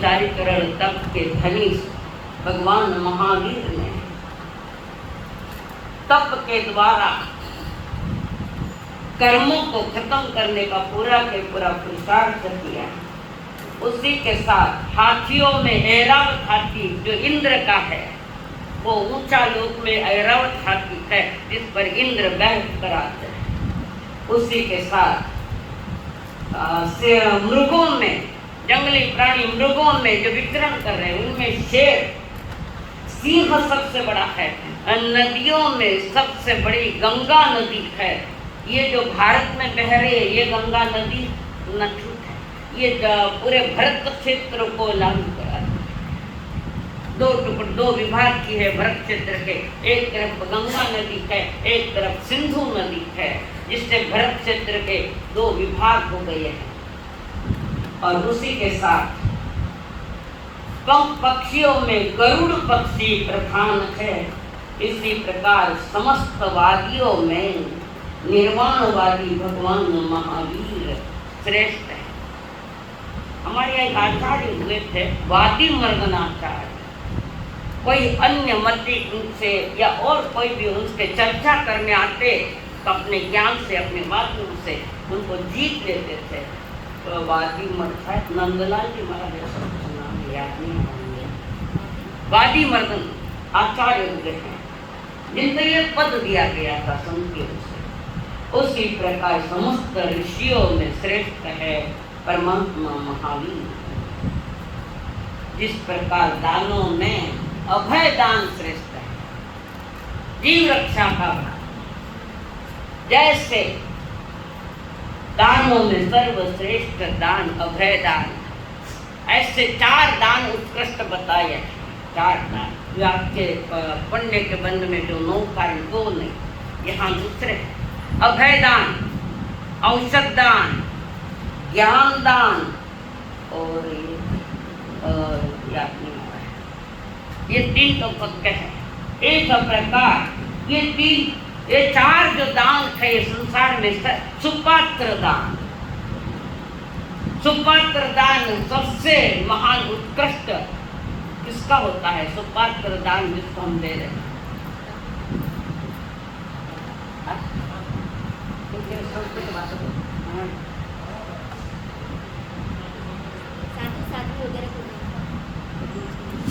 उदारीकरण तप के धनी भगवान महावीर ने तप के द्वारा कर्मों को खत्म करने का पूरा के पूरा पुरुषार्थ किया। उसी के साथ हाथियों में ऐरावत हाथी जो इंद्र का है, वो ऊंचा लोक में ऐरावत हाथी है जिस पर इंद्र बैठ कर आते हैं। उसी के साथ मृगों में, जंगली प्राणी मृगों में जो विचरण कर रहे हैं उनमें शेर, सिंह सबसे बड़ा है। नदियों में सबसे बड़ी गंगा नदी है। ये जो भारत में बह रही है ये गंगा नदी न छूट है, ये पूरे भरत क्षेत्र को लागू करा। दो विभाग की है भरत क्षेत्र के, एक तरफ गंगा नदी है, एक तरफ सिंधु नदी है, जिससे भरत क्षेत्र के दो विभाग हो गए हैं। और उसी के साथ पक्षियों में गरुड़ पक्षी प्रधान है। इसी प्रकार समस्त वादियों में निर्वाणवादी भगवान महावीर श्रेष्ठ है। हमारे यहाँ एक आचार्य हुए थे, वादी मर्दनाचार्य। कोई अन्य मत उनसे या और कोई भी उनसे चर्चा करने आते तो अपने ज्ञान से, अपने माध्यम से उनको जीत लेते थे। तो वादी मर्द नंदलाल जी महाराज नाम याद नहीं होंगे, वादी मर्दन आचार्य हुए हैं जिनको ये पद दिया गया था संकेत से। उसी प्रकार समस्त ऋषियों में श्रेष्ठ है परमात्मा महावीर। जिस प्रकार दानों में अभय दान श्रेष्ठ है, जीव रक्षा का भाग, जैसे दानों में सर्वश्रेष्ठ दान अभय दान, ऐसे 4 दान उत्कृष्ट बताए। 4 दान जो आपके पुण्य के बंध में जो 9 कारण 2 नहीं, यहाँ दूसरे हैं। अभय दान, औषध दान, ज्ञान दान और ये 3 तो पक्के हैं। इस प्रकार ये 4 जो दान थे संसार में, सुपात्र दान, सुपात्र दान सबसे महान उत्कृष्ट किसका होता है? सुपात्र दान जिसको हम दे रहे हैं।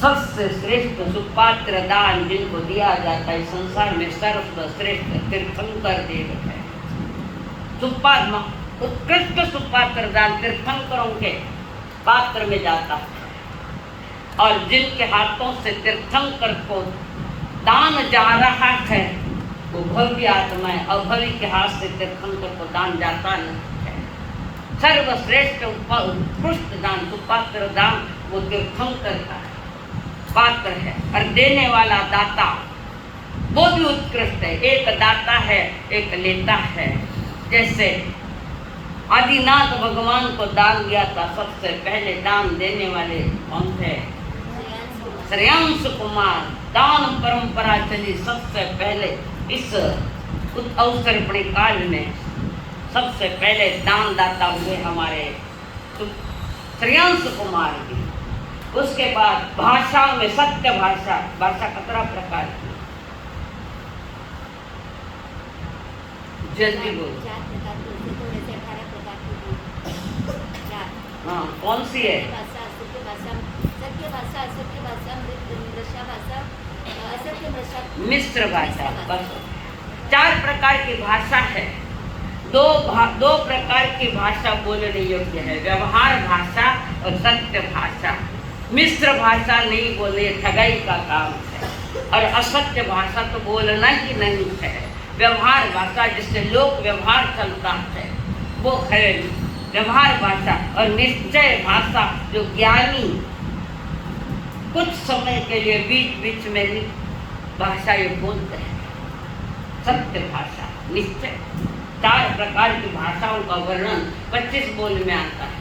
सबसे श्रेष्ठ सुपात्र दान जिनको दिया जाता है संसार में, सर्वश्रेष्ठ तीर्थंकर देव है। उत्कृष्ट सुपात्र दान तीर्थंकरों के पात्र में जाता है। और जिनके हाथों से तीर्थंकर को दान जा रहा है वो भव्य आत्मा है। अभवी के हाथ से तीर्थंकर को दान जाता नहीं है। सर्वश्रेष्ठ उत्कृष्ट दान सुपात्र दान वो तीर्थंकर का पात्र है। और देने वाला दाता वो भी उत्कृष्ट है। एक दाता है, एक लेता है। जैसे आदिनाथ भगवान को दान दिया था, सबसे पहले दान देने वाले कौन थे? श्रेयांश कुमार। दान परंपरा चली सबसे पहले इस अवसर्पणी काल में, सबसे पहले दान दाता हुए हमारे श्रेयांश कुमार जी। उसके बाद भाषा में सत्य भाषा, भाषा 17 प्रकार की, जल्दी बोलो। हाँ, कौन सी है? मिश्र भाषा। बस 4 प्रकार की भाषा है। दो प्रकार की भाषा बोलने योग्य है, व्यवहार भाषा और सत्य भाषा। मिश्र भाषा नहीं बोले, ठगाई का काम है। और असत्य भाषा तो बोलना ही नहीं है। व्यवहार भाषा जिससे लोक व्यवहार चलता है वो है व्यवहार भाषा। और निश्चय भाषा जो ज्ञानी कुछ समय के लिए बीच बीच में भाषा ये बोलते हैं, सत्य भाषा, निश्चय। 4 प्रकार की भाषाओं का वर्णन 25 बोल में आता है।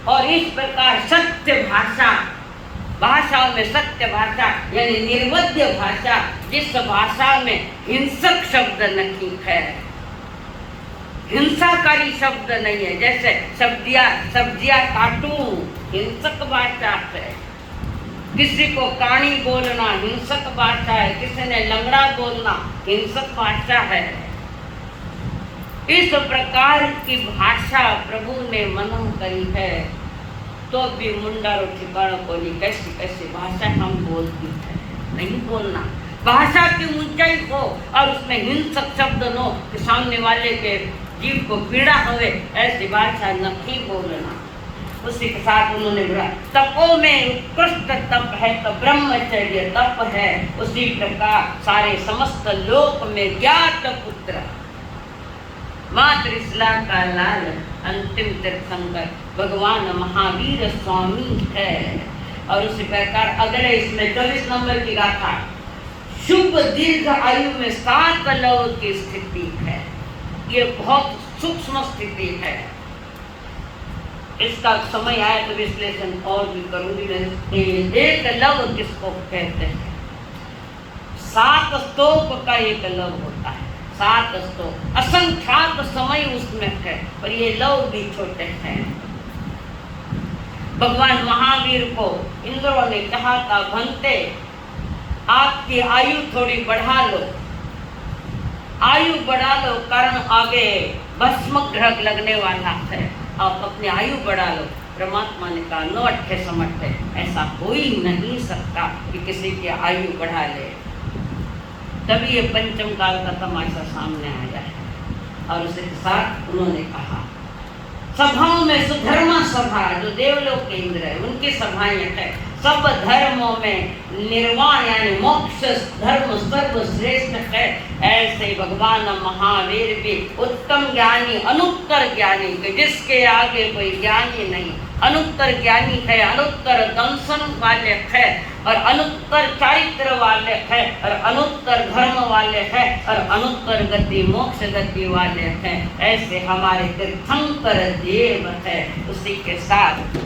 और इस प्रकार सत्य भाषा, भाषाओं में सत्य भाषा यानी निर्वध्य भाषा, जिस भाषा में हिंसक शब्द नहीं है, हिंसाकारी शब्द नहीं है। जैसे सब्जियां काटूं हिंसक भाषा है। किसी को काणी बोलना हिंसक भाषा है, किसी ने लंगड़ा बोलना हिंसक भाषा है। इस प्रकार की भाषा प्रभु ने मना करी है, तो भी मुंडारो ठिकाना बोली कैसी कैसी भाषा हम बोलती है। नहीं बोलना, भाषा की ऊंचाई हो और उसमें हिंसक शब्द न हो कि सामने वाले के जीव को पीड़ा होवे, ऐसी भाषा नहीं बोलना। उसी के साथ उन्होंने बोला तपो में उत्कृष्ट तप है तो ब्रह्मचर्य तप है, उसी प्रकार सारे समस्त लोक में ज्ञात पुत्र मातृश्ला का लाल अंतिम तीर्थंकर भगवान महावीर स्वामी है। और उसी प्रकार अगले इसमें 24 नंबर की गाथा, शुभ दीर्घ आयु में 7 लव की स्थिति है। ये बहुत सूक्ष्म स्थिति है। इसका समय आया तो विश्लेषण और भी करूंगी। एक लव किसको कहते हैं? 7 स्तोप का एक लव होता है। 7 स्तोप असंख्यात समय उसमें है, पर ये लव भी छोटे हैं। भगवान महावीर को इंद्रों ने कहा था, भंते आपकी आयु थोड़ी बढ़ा लो, आयु बढ़ा लो, कारण आगे भस्म ग्रह लगने वाला है, आप अपनी आयु बढ़ा लो। परमात्मा ने कहा नो अट्ठे समट्ठे, ऐसा हो ही नहीं सकता कि किसी की आयु बढ़ा ले। तभी ये पंचम काल का तमाशा सामने आया है। और उसके साथ उन्होंने कहा सभाओं में सुधर्मा सभा जो देवलोक के इंद्र है उनकी सभाएं है, सब धर्मों में निर्वाण यानी मोक्ष धर्म सर्वश्रेष्ठ है। ऐसे भगवान महावीर भी उत्तम ज्ञानी अनुत्तर ज्ञानी के जिसके आगे कोई ज्ञानी नहीं, अनुत्तर ज्ञानी है, अनुत्तर दंशन वाले है और अनुत्तर चारित्र वाले है और अनुत्तर धर्म वाले है और अनुत्तर गति मोक्ष गति वाले हैं। ऐसे हमारे तीर्थंकर देव है। उसी के साथ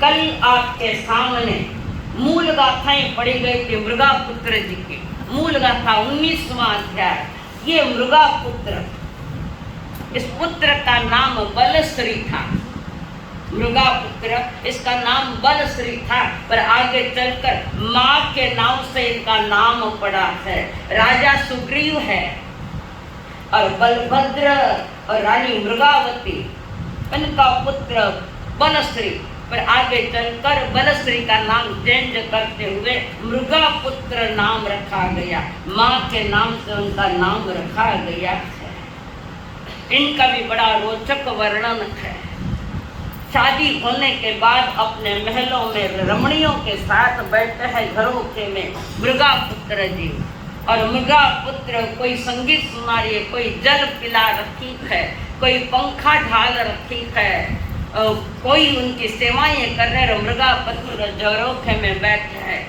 कल आपके सामने मूल गाथाएं पढ़ी गई थी मृगा पुत्र जी की। मूल गाथा 19वां अध्याय। ये मृगा पुत्र, इस पुत्र का नाम बलश्री था। मृगा पुत्र इसका नाम बलश्री था, पर आगे चलकर माँ के नाम से इनका नाम पड़ा है। राजा सुग्रीव है और बलभद्र और रानी मृगावती इनका पुत्र बलश्री, पर आगे चलकर बलश्री का नाम चेंज करते हुए मृगा पुत्र नाम रखा गया। माँ के नाम से उनका नाम रखा गया है। इनका भी बड़ा रोचक वर्णन है। शादी होने के बाद अपने महलों में रमणियों के साथ बैठे हैं घरों में मृगा पुत्र जी। और मृगा पुत्र कोई संगीत सुना रही है, कोई जल पिला रखी है, कोई पंखा ढाल रखी है, कोई उनकी सेवाएं कर रहे। मृगा पुत्र झरोखे में बैठे हैं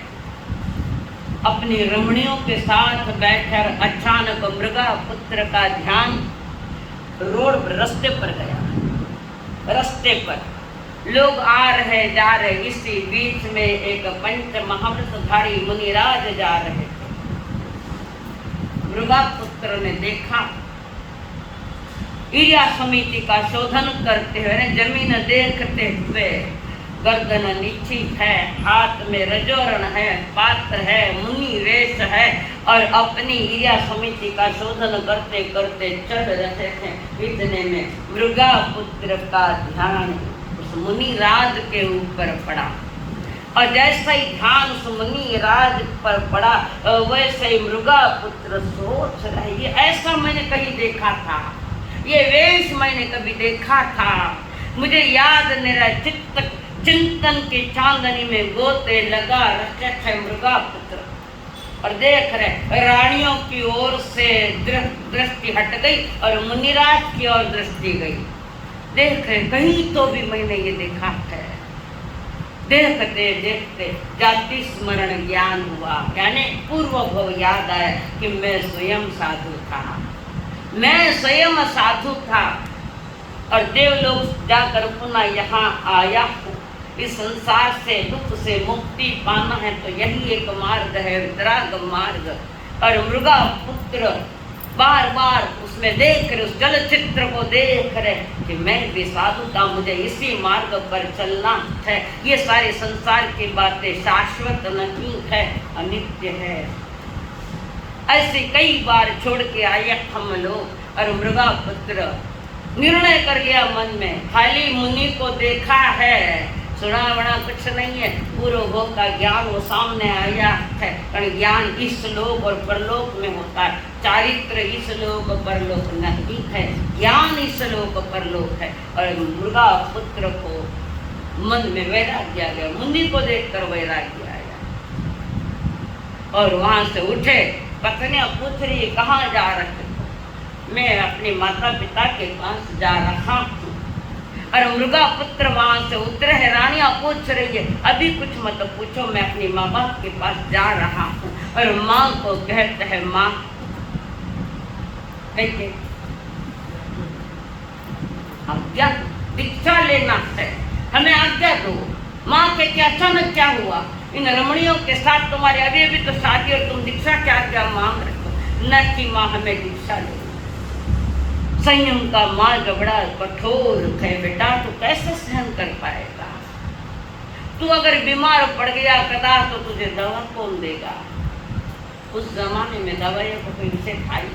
अपनी रमणियों के साथ बैठे। अचानक मृगा पुत्र का ध्यान रोड रास्ते पर गया। रास्ते पर लोग आ रहे जा रहे, इसी बीच में एक पंच महाव्रतधारी मुनिराज जा रहे थे। मृगा पुत्र ने देखा, ईर्या समिति का शोधन करते हुए, जमीन देखते हुए, गर्दन नीची है, हाथ में रजोरण है, पात्र है, मुनि वेश है और अपनी ईर्या समिति का शोधन करते करते चढ़ रहे थे। इतने में मृगा पुत्र का ध्यान उस मुनि राज के ऊपर पड़ा और जैसा ही ध्यान उस मुनि राज पर पड़ा वैसे ही मृगा पुत्र सोच रहे, ये ऐसा मैंने कहीं देखा था, ये वेश मैंने कभी देखा था, मुझे याद नहीं रहा। चिंतन की चांदनी में गोते लगा रखे थे मृगा पुत्र और देख रहे रानियों की ओर से दृष्टि हट गई और मुनिराज की ओर दृष्टि गई। देख रहे कहीं तो भी मैंने ये देखा है। देखते देखते जाति स्मरण ज्ञान हुआ, यानी पूर्व भव याद आया कि मैं स्वयं साधु था, मैं स्वयं साधु था और देवलोक जाकर पुनः यहाँ आया हूँ। इस संसार से दुख से मुक्ति पाना है तो यही एक मार्ग है, वितराग मार्ग। और मृगा पुत्र बार बार उसमें देख रहे, उस चलचित्र को देख रहे कि मैं भी साधु था, मुझे इसी मार्ग पर चलना है। ये सारे संसार की बातें शाश्वत नहीं है, अनित्य है। ऐसे कई बार छोड़ के आए हम लोग। और मृगापुत्र निर्णय कर लिया मन में, खाली मुनि को देखा है, सुना बड़ा कुछ नहीं है। पूर्व भोग का ज्ञान वो सामने आया है, कारण ज्ञान इस लोक और परलोक में होता है, चारित्र इस लोक परलोक नहीं है, ज्ञान इस लोक परलोक है। और मृगा पुत्र को मन में वैराग्य आ गया, मुनि को देखकर वैराग्य आया। और वहां से उठे, पत्नियां पूछ रही कहाँ जा रहे हो? मैं अपने माता पिता के पास जा रहा हूँ। और मृगा पुत्र वहां से उतरे हैं, रानियां पूछ रही है अभी कुछ मत पूछो, मैं अपनी माँ बाप के पास जा रहा हूँ। और माँ को कहते हैं माँ आज्ञा, दीक्षा लेना है, हमें आज्ञा दो। माँ के क्या अचानक क्या हुआ? इन रमणियों के साथ तुम्हारी अभी अभी तो शादी और तुम दीक्षा क्या मांग रहे हो? न कि माँ हमें दीक्षा ले। संयम का मार्ग बड़ा कठोर है बेटा, तू कैसे सहन कर पाएगा? तू अगर बीमार पड़ गया कदा तो तुझे दवा कौन देगा? उस जमाने में दवाइयों को कोई से खाई,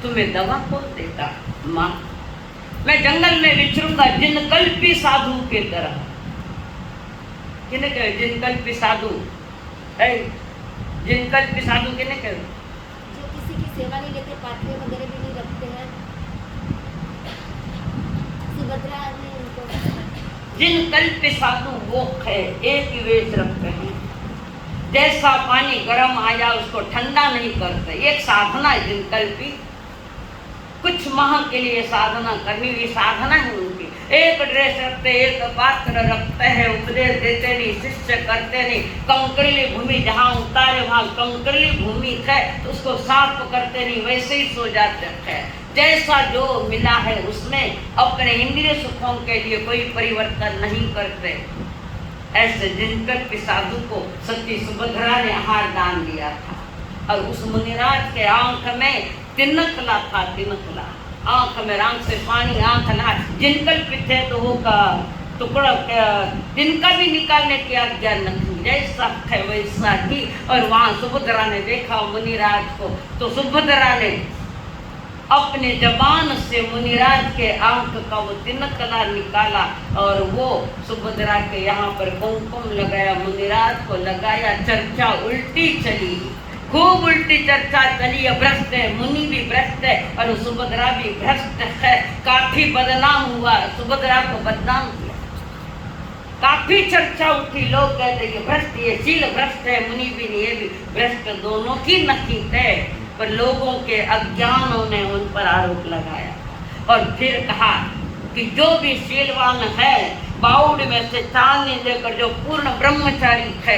तुम्हें दवा कौन देता? माँ मैं जंगल में विचरूंगा जिनकल्पी साधु के तरह। किने कहे जिनकल्पी साधु है? जिनकल्पी साधु किने कहे? जो किसी की सेवा नहीं लेते, पात्रे वगैरह भी नहीं रखते हैं। सुभद्रा ने उनको जिनकल्पी साधु वो है, एक ही वेश रखते हैं। जैसा पानी गर्म आया उसको ठंडा नहीं करते, एक साधना है जिनकल्पी। कुछ माह के लिए साधना करनी, ये साधना है उनकी। एक ड्रेस रखते, एक पात्र रखते हैं, उपदेश देते नहीं, शिष्य करते नहीं। कंकड़ली भूमि जहाँ उतारे वहाँ कंकड़ली भूमि है तो उसको साफ करते नहीं, वैसे ही सो जाते हैं। जैसा जो मिला है उसमें अपने इंद्रिय सुखों के लिए कोई परिवर्तन नहीं करते। ऐसे जिनकल्पी साधु को सती सुभद्रा ने आहार दान दिया था। और उस मुनिराज के आंख में तिनकला था, तिनकला आंख में रांग से पानी आंख ना। जिनकल्पी थे तो वो का टुकड़ा तिनका भी निकालने की आज्ञा नहीं, जैसा है वैसा ही। और वहां सुभद्रा ने देखा मुनिराज को, तो सुभद्रा ने अपने जबान से मुनिराज के आंख का वो तिनकला निकाला और वो सुभद्रा के यहाँ पर कुमकुम लगाया, मुनिराज को लगाया। चर्चा उल्टी चली, खूब उल्टी चर्चा चली। भ्रष्ट है, मुनि भी भ्रष्ट है और सुभद्रा भी भ्रष्ट है। काफी बदनाम हुआ, सुभद्रा को बदनाम किया, काफी चर्चा उठी। लोग कहते ये भ्रष्ट, ये शील भ्रष्ट है, मुनि भी नहीं, ये भी भ्रष्ट, दोनों की नकी है। पर लोगों के अज्ञानों ने उन पर आरोप लगाया और फिर कहा कि जो भी शीलवान है, बाउड में से चांदी लेकर जो पूर्ण ब्रह्मचारी है,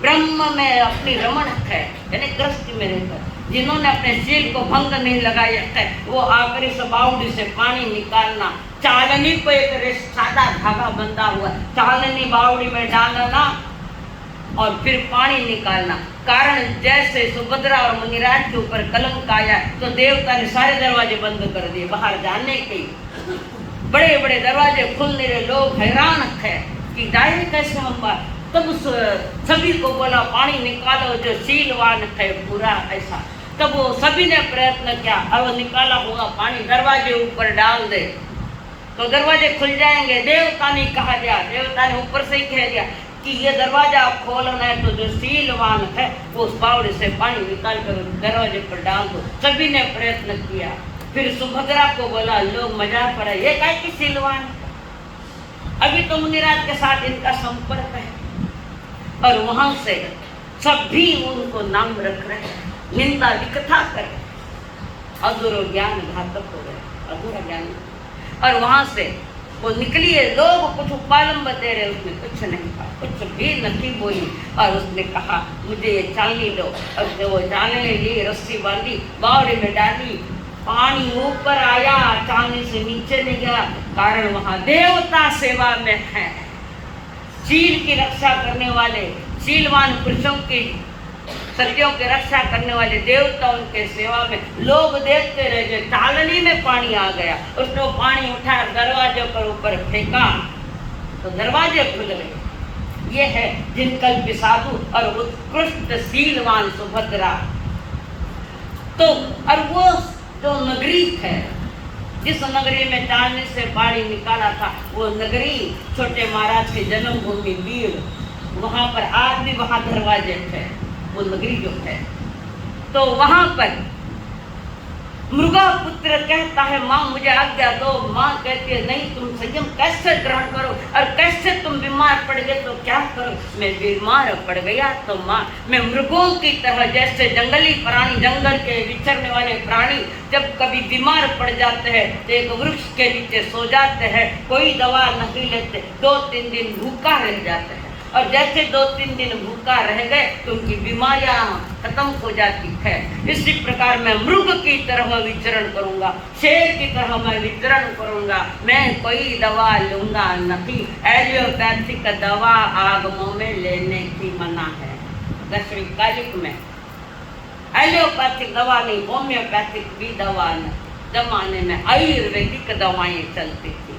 ब्रह्म में अपनी रमण है, यानी गृहस्थी में रहकर जिन्होंने अपने शील को भंग नहीं लगाया है, वो आकर इस बाउडी से पानी निकालना, चालनी को एक सादा धागा बंधा हुआ, चालनी बाउडी में डालना और फिर पानी निकालना। कारण जैसे सुभद्रा और मुनिराज के ऊपर कलंक आया तो देवता ने सारे दरवाजे बंद कर दिए, बाहर जाने के बड़े बड़े दरवाजे खुल नहीं रहे। लोग हैरान है कि जाए कैसे हम बात। तब उस सभी को बोला पानी निकालो जो शीलवान है पूरा, ऐसा। तब वो सभी ने प्रयत्न किया और वो निकाला होगा पानी दरवाजे ऊपर डाल दे तो दरवाजे खुल जाएंगे। देवता ने कहा दिया, देवता ने ऊपर से ही कह दिया कि ये दरवाजा आप खोलना है तो जो शीलवान है वो उस बावड़े से पानी निकाल कर दरवाजे पर डाल दो। सभी ने प्रयत्न किया। फिर सुभद्रा को बोला, लोग मजाक पड़ा, ये काय की शीलवान, अभी तो मुनिराज के साथ इनका संपर्क है। और वहां से सभी उनको नाम रख रहे, निंदा विकथा कर, अधूरा ज्ञान घातक हो गए, अधूरा ज्ञान। और वहां से वो निकली है, लोग कुछ उपालंब दे रहे, उसने कुछ नहीं कहा, कुछ भी नहीं बोली। और उसने कहा मुझे ये चालनी दो। और वो चालनी ली, रस्सी बांधी, बावड़े में डाली, पानी ऊपर आया, चालनी से नीचे नहीं गया। कारण वहां देवता सेवा में है, शील की रक्षा करने वाले शीलवान पुरुषों की सतियों की रक्षा करने वाले देवता उनके सेवा में, लोग देखते रह गए। टालनी में पानी आ गया, उसने वो पानी उठाया दरवाजे पर ऊपर फेंका तो दरवाजे खुल गए। ये है जिनकल्प साधु और उत्कृष्ट शीलवान सुभद्रा। तो और वो जो नगरी है, जिस नगरी में टालने से पानी निकाला था, वो नगरी छोटे महाराज की जन्मभूमि बीड़, वहां पर आज भी वहां दरवाजे थे, वो नगरी जो है। तो वहां पर मृगा पुत्र कहता है माँ मुझे आज्ञा दो। माँ कहती है नहीं, तुम संयम कैसे ग्रहण करो, और कैसे तुम बीमार पड़ गए तो क्या करो। मैं बीमार पड़ गया तो माँ, मैं मृगों की तरह, जैसे जंगली प्राणी, जंगल के विचरने वाले प्राणी जब कभी बीमार पड़ जाते हैं तो एक वृक्ष के नीचे सो जाते हैं, कोई दवा नहीं लेते, 2-3 दिन भूखा रह जाते हैं, और जैसे 2-3 दिन भूखा रह गए तो उनकी बीमारियां खत्म हो जाती है। इसी प्रकार मैं मृग की तरह विचरण करूंगा, शेर की तरह मैं विचरण करूंगा। मैं कोई दवा लूंगा नहीं, एलियोपैथिक दवा आगमों में लेने की मना है। 10वीं कालिक में एलियोपैथिक दवा नहीं, होम्योपैथिक भी दवा न, जमाने में आयुर्वेदिक दवाएं चलती थी।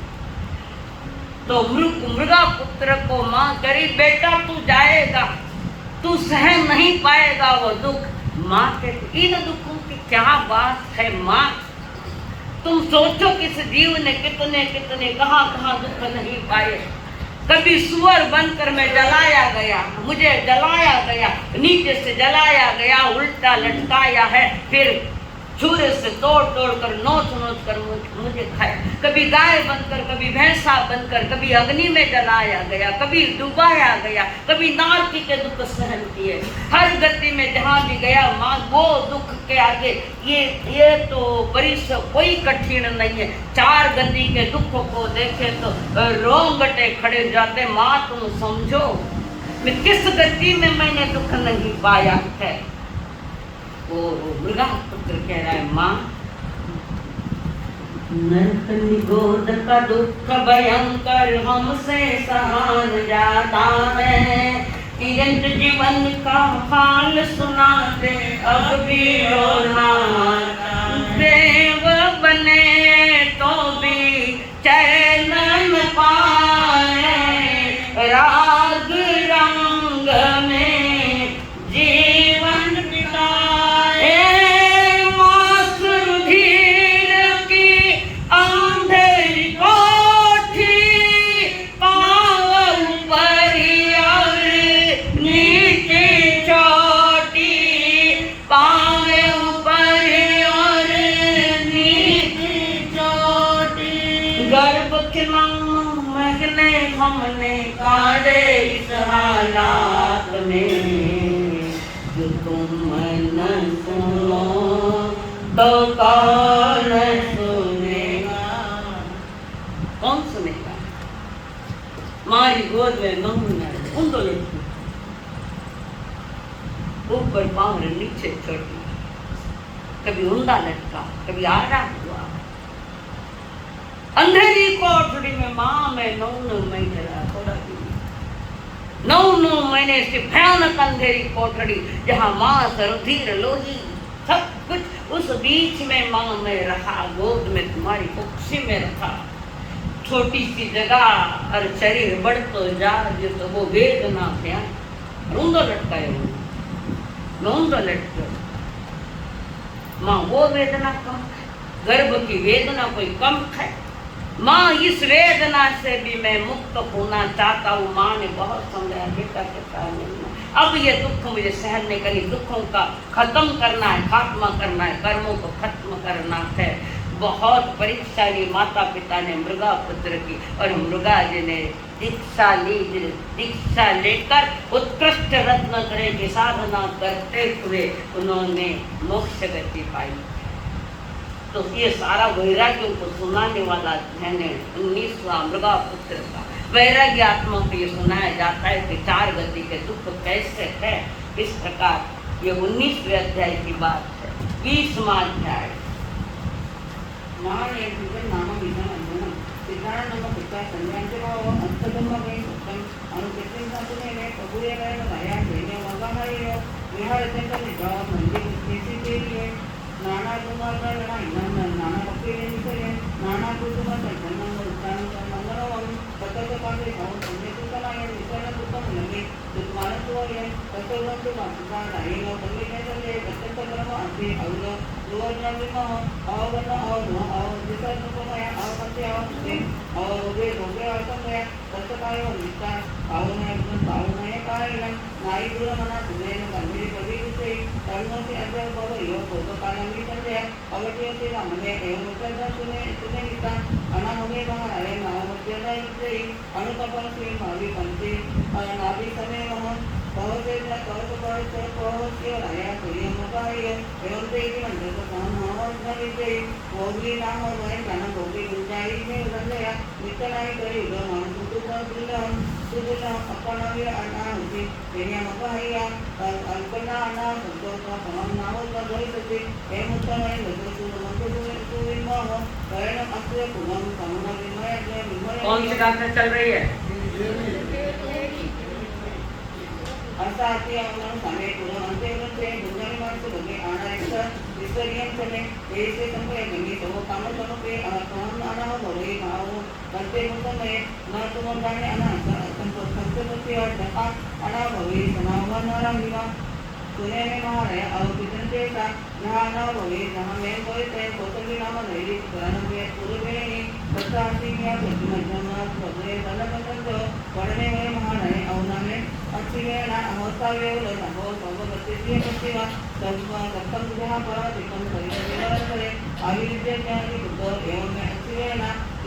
तो मृगा पुत्र को माँ करी, बेटा तू जाएगा, तू सहन नहीं पाएगा वो दुख। माँ कहती इन दुखों की क्या बात है माँ, तुम सोचो किस जीव ने कितने कितने कहाँ दुख नहीं पाए। कभी सुअर बनकर मैं जलाया गया, मुझे जलाया गया, नीचे से जलाया गया, उल्टा लटकाया है, फिर छुरे से तोड़ कर नोच कर मुझे खाया। कभी गाय बनकर, कभी भैंसा बनकर, कभी अग्नि में जलाया गया, कभी डुबाया गया, कभी नारकी के दुख सहन किए। हर गति में जहाँ भी गया माँ, वो दुख के आगे ये तो परिश्रम कोई कठिन नहीं है। 4 गति के दुख को देखे तो रोंगटे खड़े जाते। माँ तुम समझो मैं किस गति में मैंने दुख नहीं पाया है। वो मृगा पुत्र कह रहा है माँ, नरकनी गोद का दुख भयंकर हमसे सहन जाता है। किरंत जीवन का हाल सुनाते अब भी रोना, देव बने तो भी चैन न पाए, राग रंग में जीवन बिताए। मासुर धीर की अंधेरी कोठी, पाँव ऊपर और नीचे चोटी, पाँव ऊपर और नीचे चोटी। गर्भ के महीने हमने काढ़े इस हालात में, जो तुम न सुनो तो कौन सुनेगा। कौन सुनेगा? मारी गोद में नमूना उन दो लड़की, ऊपर पाँव नीचे छोटी, कभी ऊंधा लटका, कभी आड़ा हुआ। अंधेरी कोठड़ी में माँ में 9 महीने रहा, थोड़ा भी 9 महीने से भयानक अंधेरी कोठड़ी, जहाँ मांस रुधिर लोही सब कुछ, उस बीच में माँ में रहा, गोद में तुम्हारी कुक्षी में रखा। छोटी सी जगह और शरीर बढ़ तो जा, जो तो वो वेदना क्या रूंदो लटकाए, नौंदो लटके। माँ वो वेदना कम है, गर्भ की वेदना कोई कम है। माँ इस वेदना से भी मैं मुक्त होना चाहता हूँ। माँ ने बहुत समझाया बेटा के सामने, अब ये दुख मुझे सहन नहीं करनी, दुखों का खत्म करना है, खात्मा करना है, कर्मों को खत्म करना है। बहुत परीक्षा ली माता पिता ने मृगा पुत्र की, और मृगा जी ने दीक्षा ली। दीक्षा लेकर उत्कृष्ट रत्न तरह की साधना करते हुए उन्होंने मोक्ष गति पाई। तो ये सारा वैराग्यों को सुनाने वाला मैंने 19वां मृगा पुत्र का वैराग्य आत्मा को ये सुनाया जाता है कि 4 गति के दुख कैसे है। इस प्रकार ये 19वें अध्याय की बात है। 20वां अध्याय विहारचंद्र मंदिर केली नाना कुमार नाना पक्षी नाना कुटुंब मंगलम सतत पांडे भाऊ संदेशुतनाय विसरण दुःखम लगे दुःखमानत्वय तत्वंतु मातृका नाहीन संदेशाचे प्रत्यक्ष कर्म असे अवल दुवर्णविमह अवगण अवध अवदिसर्नुपमया अवपत्य अवस्ते अवरोगे रोगे अवसमया तत्काय निष्ठा पावनय कायनं नाई दुरमना सुनेन गंभीर कविते कर्मोसे अजय भव यो भूतकालमी संजय अवटियोसे रामने एवं उत्तर सुने निष्ठा अनामगे महाराय नामध्यदय विजयी अनुतपन श्री भावी पंचे नाभि समय मह कवचे कवच कवचे राया प्रियमकाय एवं तेजी मंत्र सामना विजयी भोगी नाम वय ज्ञान भोगी गुंजाई ने संजय नित्यनाय करी उद मानसुतुत सुदुलम अपनावी अनाहुति तेन्यामकाया अल्पना अना संतोष समम नावत गहितते एमुत्तमय लसु सुविमह कर्ण अस्य पुनम समन विमय कौन सी गाथा चल रही है? असा अति अवमान समय पुनः अंते गुंजनी मानस बगे आनायस विस्तरियम चले ऐसे संपय गंगी तो काम समपे काम अना भवे भाव अंते मुतमय न तुम जाने अना संपत्ति और दफा अना भवे समावन रामिवा सुने में महाराय अवपितन देता जहाँ न भवे जहाँ मैं कोई तय कोतली नाम नैरी पुराण में पूर्वेणी प्रसादी या प्रतिमजन भगवे बलपतंत पढ़ने में महाराय अवना में अक्षिवेण अहोत्सावेव नभो सर्वगतिस्य पश्चिवा सत्तम जहाँ पर दिक्कम परिवर्तन करे अविद्या ज्ञानी बुद्ध एवं में अक्षिवेण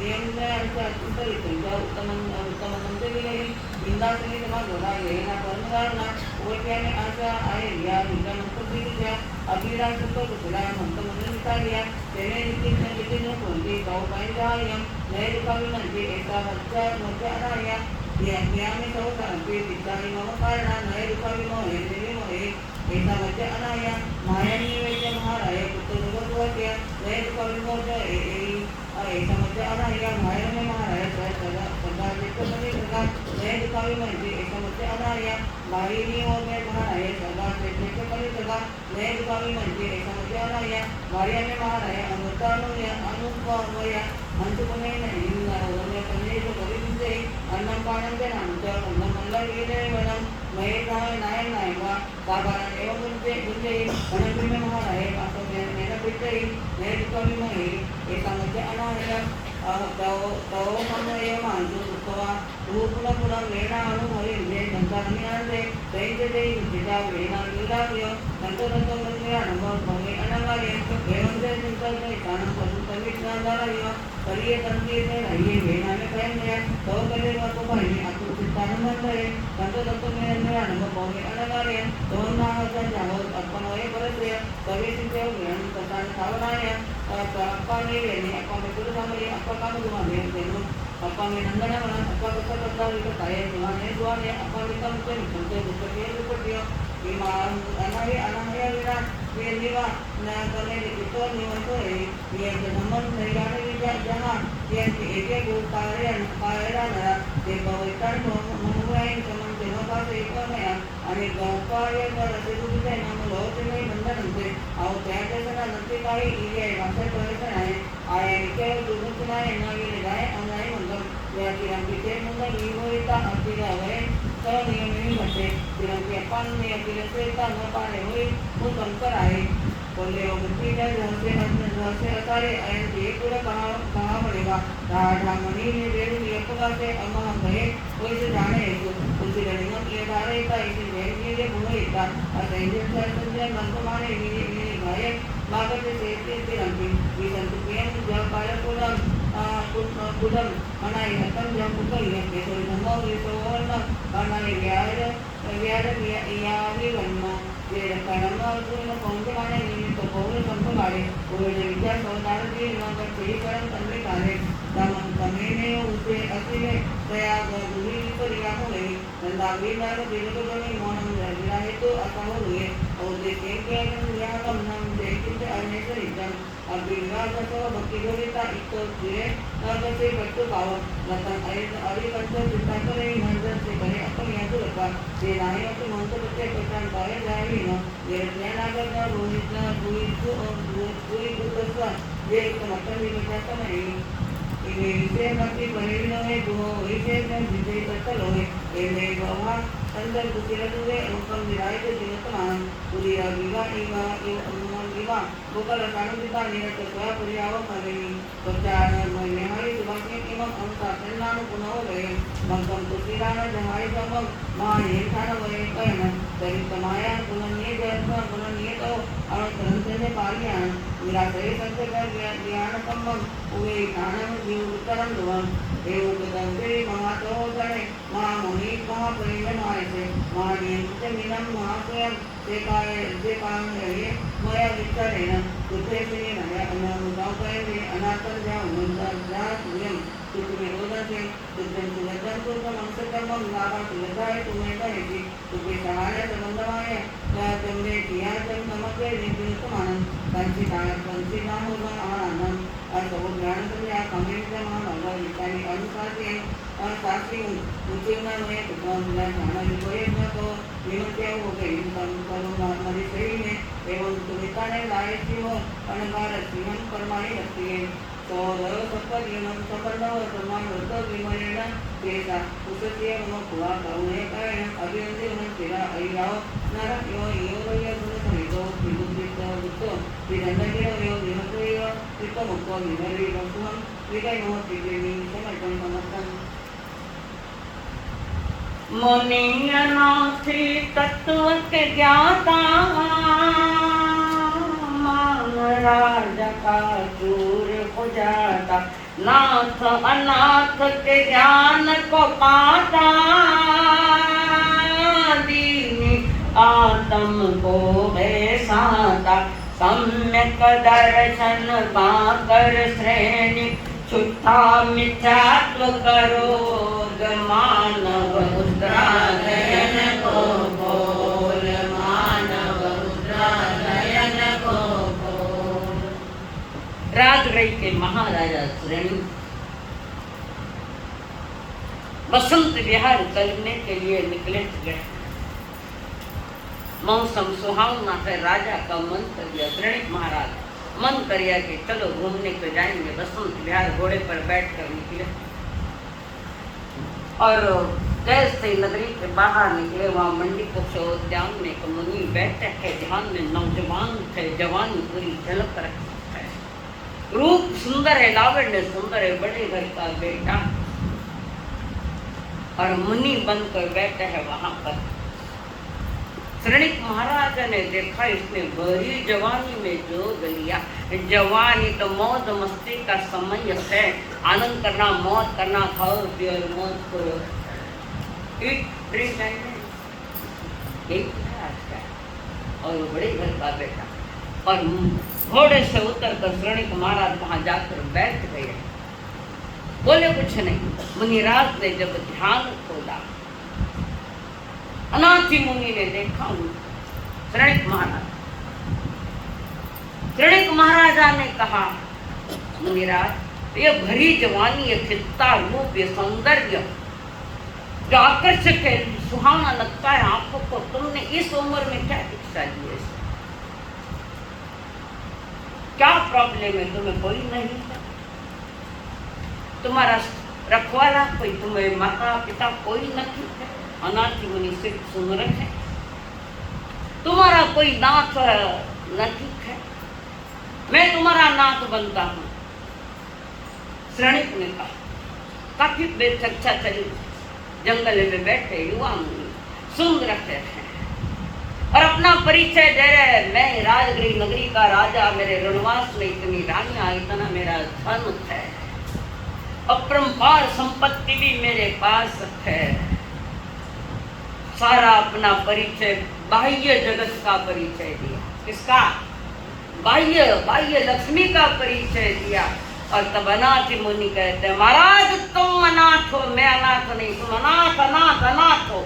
एवं में अर्थ अत्युत्तरितं उत्तम संते विलय इंदासनी तमा गोला येना कर्मकारना ओट्याने आशा आये या विज्ञान मुक्तिच्या अभिलाष तो कुशला मंत्र मंत्र निकालिया तेने नित्य कोणती गाव पाहिजे नये दुखावी म्हणजे एका मध्य अनाया ज्ञानी सौकांती दिसाई मम कारणा नये दुखावी मोहे देवी मोहे एका मध्य अनाया मायानी वैद्य महाराय पुत्र भगवत्या नये दुखावी मोहे एका मध्य अनाया मायाने महाराय सदा चित्तपणे सदा नये दुखावी म्हणजे एका मध्य अनाया वारीनी ओमे महाराय सदा चित्तपणे सदा नये दुखावी म्हणजे एका मध्य अनाया वार्याने महाराय अमृतानुया अनुपवया अंतुपणे नाही नरवने पणे कविते अन्नम पाणम जनांत मल्ल वीरे वनम महेशाय नाय नायवा बाबान एवं गुंजे अनंतमे महाराय पासमे मेन पितई नये दुखावी महे एका मध्य अनाया तव ममय मानसु सुखवा रूपुन वेणा अनुभवे विजय संसारमी आनंदे दैत्य देई विचिता वेणा लीलाव्य नंतर मंदिर अनुभव भवे अनवार्य एवं से चिंतन स्थानं पशु संविज्ञानाराय करिये संकेत रहिए वेणा में कहने तो कले को भाई अतु चिंतन मंदरे नंतर में अनुभव भवे अनवार्य तो ना जाओ अपन होए परत्य कवि चिंते वेण कथान सावनाय अप्पाने वेणी अप्पा कुल सामने अप्पा काम दुआने तेनु अप्पा में नंदना बना अप्पा कथा कथा विक काय दुआने अप्पा विका मुझे निकलते दुपट्टे दुपट्टियों इमान अनाहय विना वेनिवा न करने लिखितो निवंतो है ये जन्मन नैगाने विजा जहाँ ये एके गुतारे कायरा नरा ते पवित्र मनुवाई समन देवता से एकमया आणि गौपाय कर रसेदुते नाम लोचने बंधनंते आव त्याच्या नंतर काही इले वासे प्रवेशन आहे आया के दुमुचनाय नागिले गाय अनाय मंगल या की अंबिके मंगल विहोइता अतिरा वय तर नियमित मते तिरंगे पाने तिरसेता न पाने होई वो संकर आहे बोले मुक्ति का रहस्य अतारे आयन ये पूरा कहाँ पड़ेगा राधा मणि ने वेद यपका से अमह कहे कोई से जाने उसी रंगम ये धारे का इसी वेद ये गुण इता असंजय संजय मंत्रमाने ये गाये मागते से तिरंगे विसंत प्रेम जब पालकुलम कुलम मनाई हतम जब कुकल के तो नमो विसोवर्ण मनाई व्यार यावी वन्ना ये कर्म पहुंचवाने निमित्त पौर संपवाड़े उन्होंने विचार सौदार की नगर से कर्म तन्वे काले तमेने उसे असिले प्रयाग गुरी परिया हो गई नंदावी नाग दिलको जमी मोहन रजिला हेतु असाव हुए और देखे के यागम नाम देखित अनेसरितम अभिवाद तो भक्ति गोरिता इतो जिरे नगर से पट्टु पाव रतन अरि कंठ चिंता करे नंदन से करे अपन याद रखा ये नाही अपने मंत्र તે પચાન પાય જાવીનો જે જ્ઞાનાગરના રોહિતના ભૂતસ્વ જે મતની બચાતા ini વિશે નથી બનેલો હે જો વિશે વિજય કરતલ હોય એને ગવા અંદર કુતિરતુએ અનુપમ વિરાય કે જીવતમાં પુરિયા વિવા એ અનુમાન વિવા ગોપાલ કાનુદિતા નિરત સ્વયા પુરિયાવ મગની પચાન મહિનારી સુભાષી એમ અનુસાર સન્નાનું પુનઃ વે મંગમ કુતિરાના જહાઈ સમમ માં હેઠાણ વય કયન દરિત માયા પુનઃનિય જન્મ પુનઃનિય તો અણગ્રંથને પાર્યા નિરાશય સંતકર જ્ઞાન કમ્મમ ઉવે જ્ઞાન જીવ ઉત્તરમ દુવમ એવું કદંતે મહાતો ગણે મહામુનિ મહાપરિણમાય છે મહાનિયંત મિનમ મહાસ્વયં તે કાય મયા વિચારેણ કૃતેશની અનુભાવકયને અનાતન જ્યાં ઉમંતા સુયમ તુમે રોદન છે તુજન સુલજન તુમ અંશકર્મમ લાભા સુલજાય તુમે કહેતી તુમે સહાય સંબંધમાય તમને કિયા જન સમગ્ર નિર્દિષ્ટમાન કંચિતા હોગા આનંદ સૌ જ્ઞાન તમને આ કમેન્ટમાં નવા વિચારની અનુસારથી ઉચેના મેં ભગવાન જ્ઞાન વિષય તો વિનંત્યા હો ગઈ કરુણા મારી શરીરને એવं સુનિતાને લાયકી હો અને ભારત જીવન પરમાણી રખીએ તો સપર્યમ સપર્ણવ સમાન વૃદ્ધ વિમયેન તેસા ઉસતીય મમ પુરા કરુણે કાયન અભિનંદન તેરા અઈરાવ નર યો યો ગુણ સહિતો વિબુદ્ધિત બુદ્ધો વિદંડકેર યો વિહતયો વિતો મુક્તો વિમરી રસુહમ વિદય નો તિજેની સમર્પણ સમર્પણ मुनियनाथी तत्व के ज्ञाता मान राजा का चूर हो जाता नाथ अनाथ के ज्ञान को पाता दीनी आत्म को बैसाता सम्यक दर्शन पाकर श्रेणी छुट्टा मिथ्यात्व करो मानव रुद्रालयन को बोल मानव रुद्रालयन को बोल। राजगढ़ के महाराजा श्रेणी बसंत विहार करने के लिए निकले गए। मौसम सुहावना है, राजा का मन कर दिया। श्रेणी महाराज मन करिया कि चलो घूमने को जाएंगे। बसंत विहार घोड़े पर बैठकर निकले और जैसे नगरी के बाहर निकले वहाँ मंडी उद्यान में एक मुनि बैठे है। ध्यान में नौजवान थे, जवानी पूरी झलक रखी है। रूप सुंदर है, लावण्य सुंदर है, बड़े घर का बेटा और मुनि बनकर बैठे है वहां पर। श्रेणिक महाराज ने देखा इसने बड़ी जवानी में जोग लिया। जवानी तो मौज मस्ती का समय है, आनंद करना, मौज करना, खाओ पियो मौज करो, ईट ड्रिंक और बड़े घर का बेटा। और घोड़े से उतर कर श्रेणिक महाराज वहां जाकर बैठ गए। बोले कुछ नहीं। मुनिराज ने जब ध्यान खोला, अनाथी मुनि ने देखा श्रेणिक महाराज। श्रेणिक महाराजा ने कहा, मुनिराज ये भरी जवानी, ये खिलता रूप, ये सौंदर्य जो आकर्षक है, सुहावना लगता है आंखों को, तुमने इस उम्र में क्या दीक्षा दी है? क्या प्रॉब्लम है? तुम्हें कोई नहीं है? तुम्हारा रखवाला कोई, तुम्हें माता पिता कोई नहीं है? अनाथ मुनि सिर्फ सुन रहे हैं। तुम्हारा कोई नाथ नहीं है? मैं तुम्हारा नाथ बनता हूँ। श्रेणिक ने कहा। काफी देर चर्चा चली। जंगल में बैठे युवा मुनि सुन रहे हैं और अपना परिचय दे रहे। मैं राजगृह नगरी का राजा, मेरे रणवास में इतनी रानियां, इतना मेरा धन है, अपरंपार संपत्ति भी मेरे पास है। सारा अपना परिचय बाह्य जगत का परिचय दिया। किसका? बाह्य लक्ष्मी का परिचय दिया। और तब अनाथ मुनि कहते हैं, महाराज तुम अनाथ हो, मैं अनाथ नहीं, तुम अनाथ हो।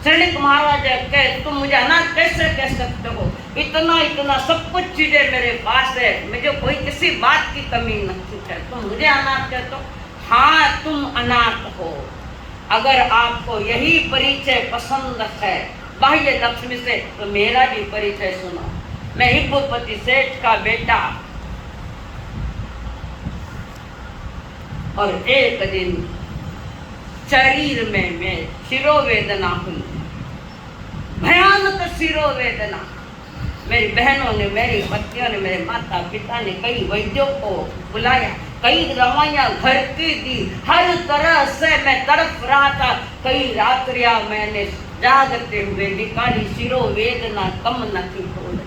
श्रेणिक महाराज कहे, तुम मुझे अनाथ कैसे कह सकते हो? इतना सब कुछ चीजें मेरे पास है, मुझे कोई किसी बात की कमी नहीं है, तुम मुझे अनाथ कहते हो? हाँ, तुम अनाथ हो। अगर आपको यही परिचय पसंद है, बाह्य लक्ष्मी से, तो मेरा भी परिचय सुनो। मैं हिब्बूपति सेठ का बेटा, और एक दिन शरीर में मैं शिरोवेदना हुई, भयानक शिरोवेदना। मेरी बहनों ने, मेरी पतियों ने, मेरे माता पिता ने कई वैद्यों को बुलाया, कई दवाइयां घर की दी, हर तरह से मैं तड़प रहा था। कई रात्रियां मैंने जागते हुए निकाली, शिरोवेदना कम न थी हो,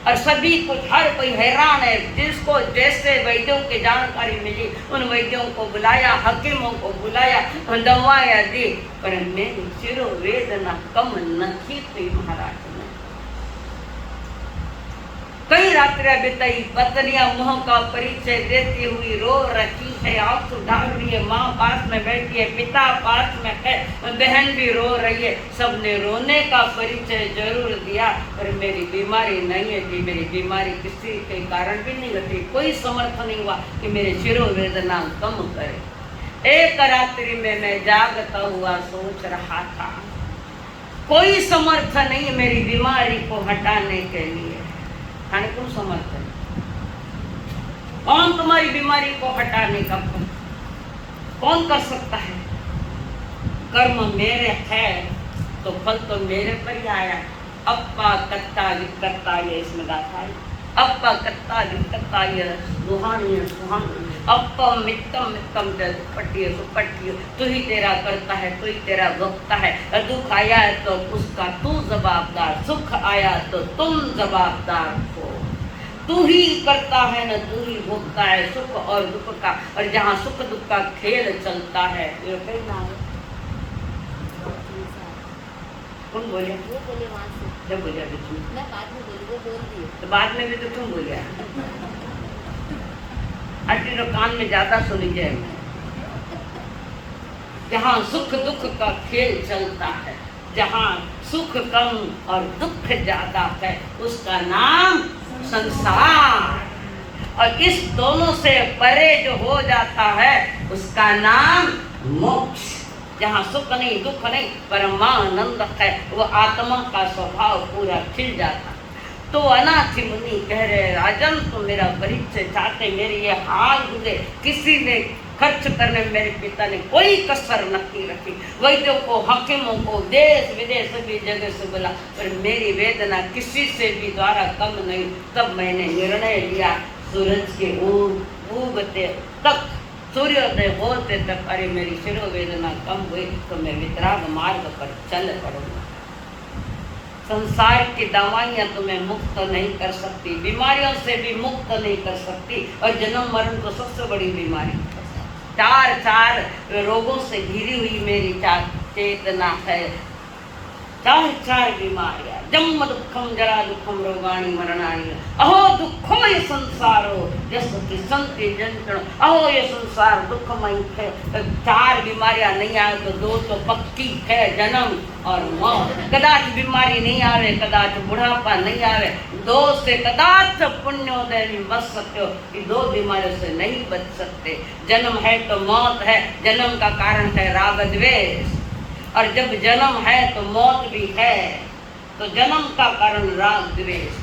और सभी कुछ, हर कोई हैरान है। जिसको जैसे वैद्यों की जानकारी मिली उन वैद्यों को बुलाया, हकीमों को बुलाया, दवाइयां दी, पर मेरी शिरोवेदना कम न थी महाराज। कई रात्रियां बिताई, पत्नियां मुंह का परिचय देती हुई रो रही है, आंसू ढाल रही है, माँ पास में बैठी है, पिता पास में है, बहन भी रो रही है। सबने रोने का परिचय जरूर दिया, पर मेरी बीमारी नहीं थी, मेरी बीमारी किसी के कारण भी नहीं थी। कोई समर्थ नहीं हुआ कि मेरे शिरोवेदना कम करे। एक रात्रि में मैं जागता हुआ सोच रहा था, कोई समर्थ नहीं मेरी बीमारी को हटाने के लिए। कौन समर्थन, कौन तुम्हारी बीमारी को हटाने का कौन कर सकता है? कर्म मेरे है तो फल तो मेरे पर ही आया। अप्पा कत्ता विकत्ता, ये इसमें गाथा है, अप्पा कत्ता विकत्ता, ये सुहानी है, सुहानी। अप्पम मित्तम मित्तम दुपट्टी सुपट्टी, तू ही तेरा करता है, तू ही तेरा भोगता है। दुख आया है तो उसका तू जवाबदार, सुख आया तो तुम जवाबदार हो। तू ही करता है न तू ही भोगता है सुख और दुख का, और जहाँ सुख दुख का खेल चलता है। ये कहना है, कौन बोले? वो बोले वहाँ से। जब बोलिया बिल्कुल, मैं बाद में बोली, वो बोल दिए। तो बाद में भी तो तुम बोलिया। अटी तो कान में ज्यादा सुनी जाए। जहाँ सुख दुख का खेल चलता है, जहाँ सुख कम और दुख ज्यादा है, उसका नाम संसार। और इस दोनों से परे जो हो जाता है उसका नाम मोक्ष। जहाँ सुख नहीं दुख नहीं, परमानंद है, वो आत्मा का स्वभाव पूरा खिल जाता। तो अनाथी मुनि कह रहे, राजन तुम मेरा परिचय चाहते, मेरे ये हाल हुए, किसी ने खर्च करने में मेरे पिता ने कोई कसर नहीं रखी। वैद्यों को, हकीमों को, देश विदेश सभी जगह से बोला, पर मेरी वेदना किसी से भी द्वारा कम नहीं। तब मैंने निर्णय लिया, सूरज के उगते तक, सूर्योदय होते तक, अरे मेरी शिरोवेदना कम हुई तो मैं वितराग मार्ग पर चल पड़ूंगा। संसार की दवाइयाँ तुम्हें मुक्त नहीं कर सकती, बीमारियों से भी मुक्त नहीं कर सकती, और जन्म मरण तो सबसे बड़ी बीमारी। चार रोगों से घिरी हुई मेरी चेतना है, चार बीमारियां, जन्म दुखम जरा दुखम रोगाणी मरणाणी, अहो दुखमय संसारो जसति संति जंतण, अहो ये संसार दुखमय है। चार बीमारियां नहीं आए तो दो तो पक्की है, जन्म और मौत। कदाच बीमारी नहीं आवे, कदाच बुढ़ापा नहीं आवे, दो से कदाच पुण्योदय में बच सकते हो, ये दो बीमारियों से नहीं बच सकते। जन्म है तो मौत है, जन्म का कारण है राग द्वेष, और जब जन्म है तो मौत भी है। तो जन्म का कारण राग द्वेष,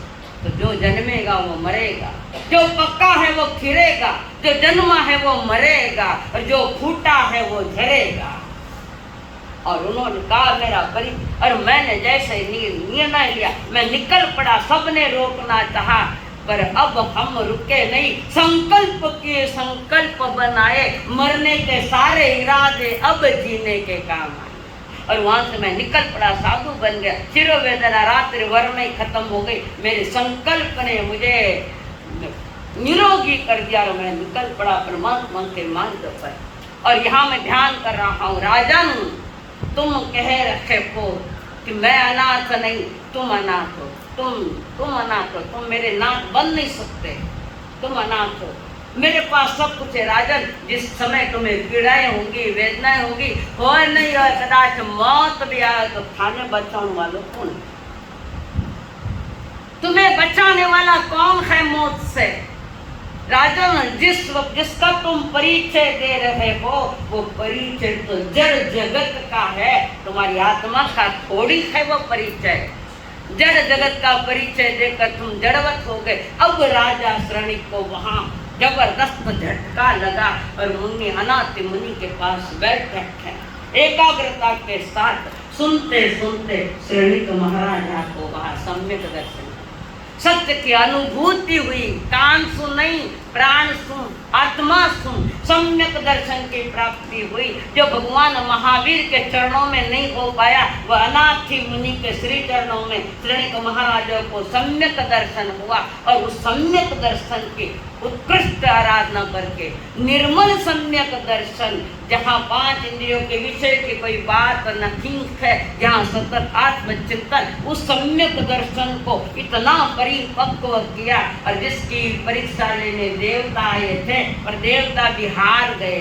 तो जो जन्मेगा वो मरेगा, जो पक्का है वो खिरेगा, जो जन्मा है वो मरेगा, और जो फूटा है वो झरेगा। और उन्होंने कहा मेरा परि, और मैंने जैसे निर्णय लिया, मैं निकल पड़ा। सबने रोकना चाहा, पर अब हम रुके नहीं, संकल्प किए, संकल्प बनाए, मरने के सारे इरादे अब जीने के काम आए। और वहां से मैं निकल पड़ा, साधु बन गया। शिरोवेदना रात्रि वर में खत्म हो गई। मेरे संकल्प ने मुझे निरोगी कर दिया, और मैं निकल पड़ा परमात्मा के मार्ग पर। और यहाँ मैं ध्यान कर रहा हूँ, राजन तुम कह रखे हो कि मैं अनाथ नहीं, तुम अनाथ हो, तुम अनाथ हो, तुम मेरे नाथ बन नहीं सकते, तुम अनाथ हो। मेरे पास सब कुछ है राजन। जिस समय तुम्हें पीड़ाएं होंगी, वेदनाएं होंगी, हो नहीं हो, कदाच मौत भी आए तो थाने बचाने वालों कौन? तुम्हें बचाने वाला कौन है मौत से? राजन, जिस वक्त जिसका तुम परिचय दे रहे हो वो परिचय तो जड़ जगत का है, तुम्हारी आत्मा का थोड़ी है वो परिचय। जड़ जगत का परिचय देकर तुम जड़वत हो गए। अब राजा श्रेणिक को वहां जबरदस्त झटका लगा और मुनि अनाथ मुनि के पास बैठ रखे, एकाग्रता के साथ सुनते सुनते श्रेणिक महाराजा को वहां सम्यक दर्शन, सत्य की अनुभूति हुई। कान सुन नहीं, प्राण सुन, आत्मा सुन, सम्यक दर्शन की प्राप्ति हुई। जो भगवान महावीर के चरणों में नहीं हो पाया वह अनाथी मुनि के श्री चरणों में श्रेणिक महाराजा को सम्यक दर्शन हुआ। और उस सम्यक दर्शन की उत्कृष्ट आराधना करके निर्मल सम्यक दर्शन, जहाँ 5 इंद्रियों के विषय की कोई बात नहीं है, जहाँ सतत आत्मचिंतन, उस सम्यक दर्शन को इतना परिपक्व किया। और जिसकी परीक्षा लेने देवता आए थे और देवता भी हार गए।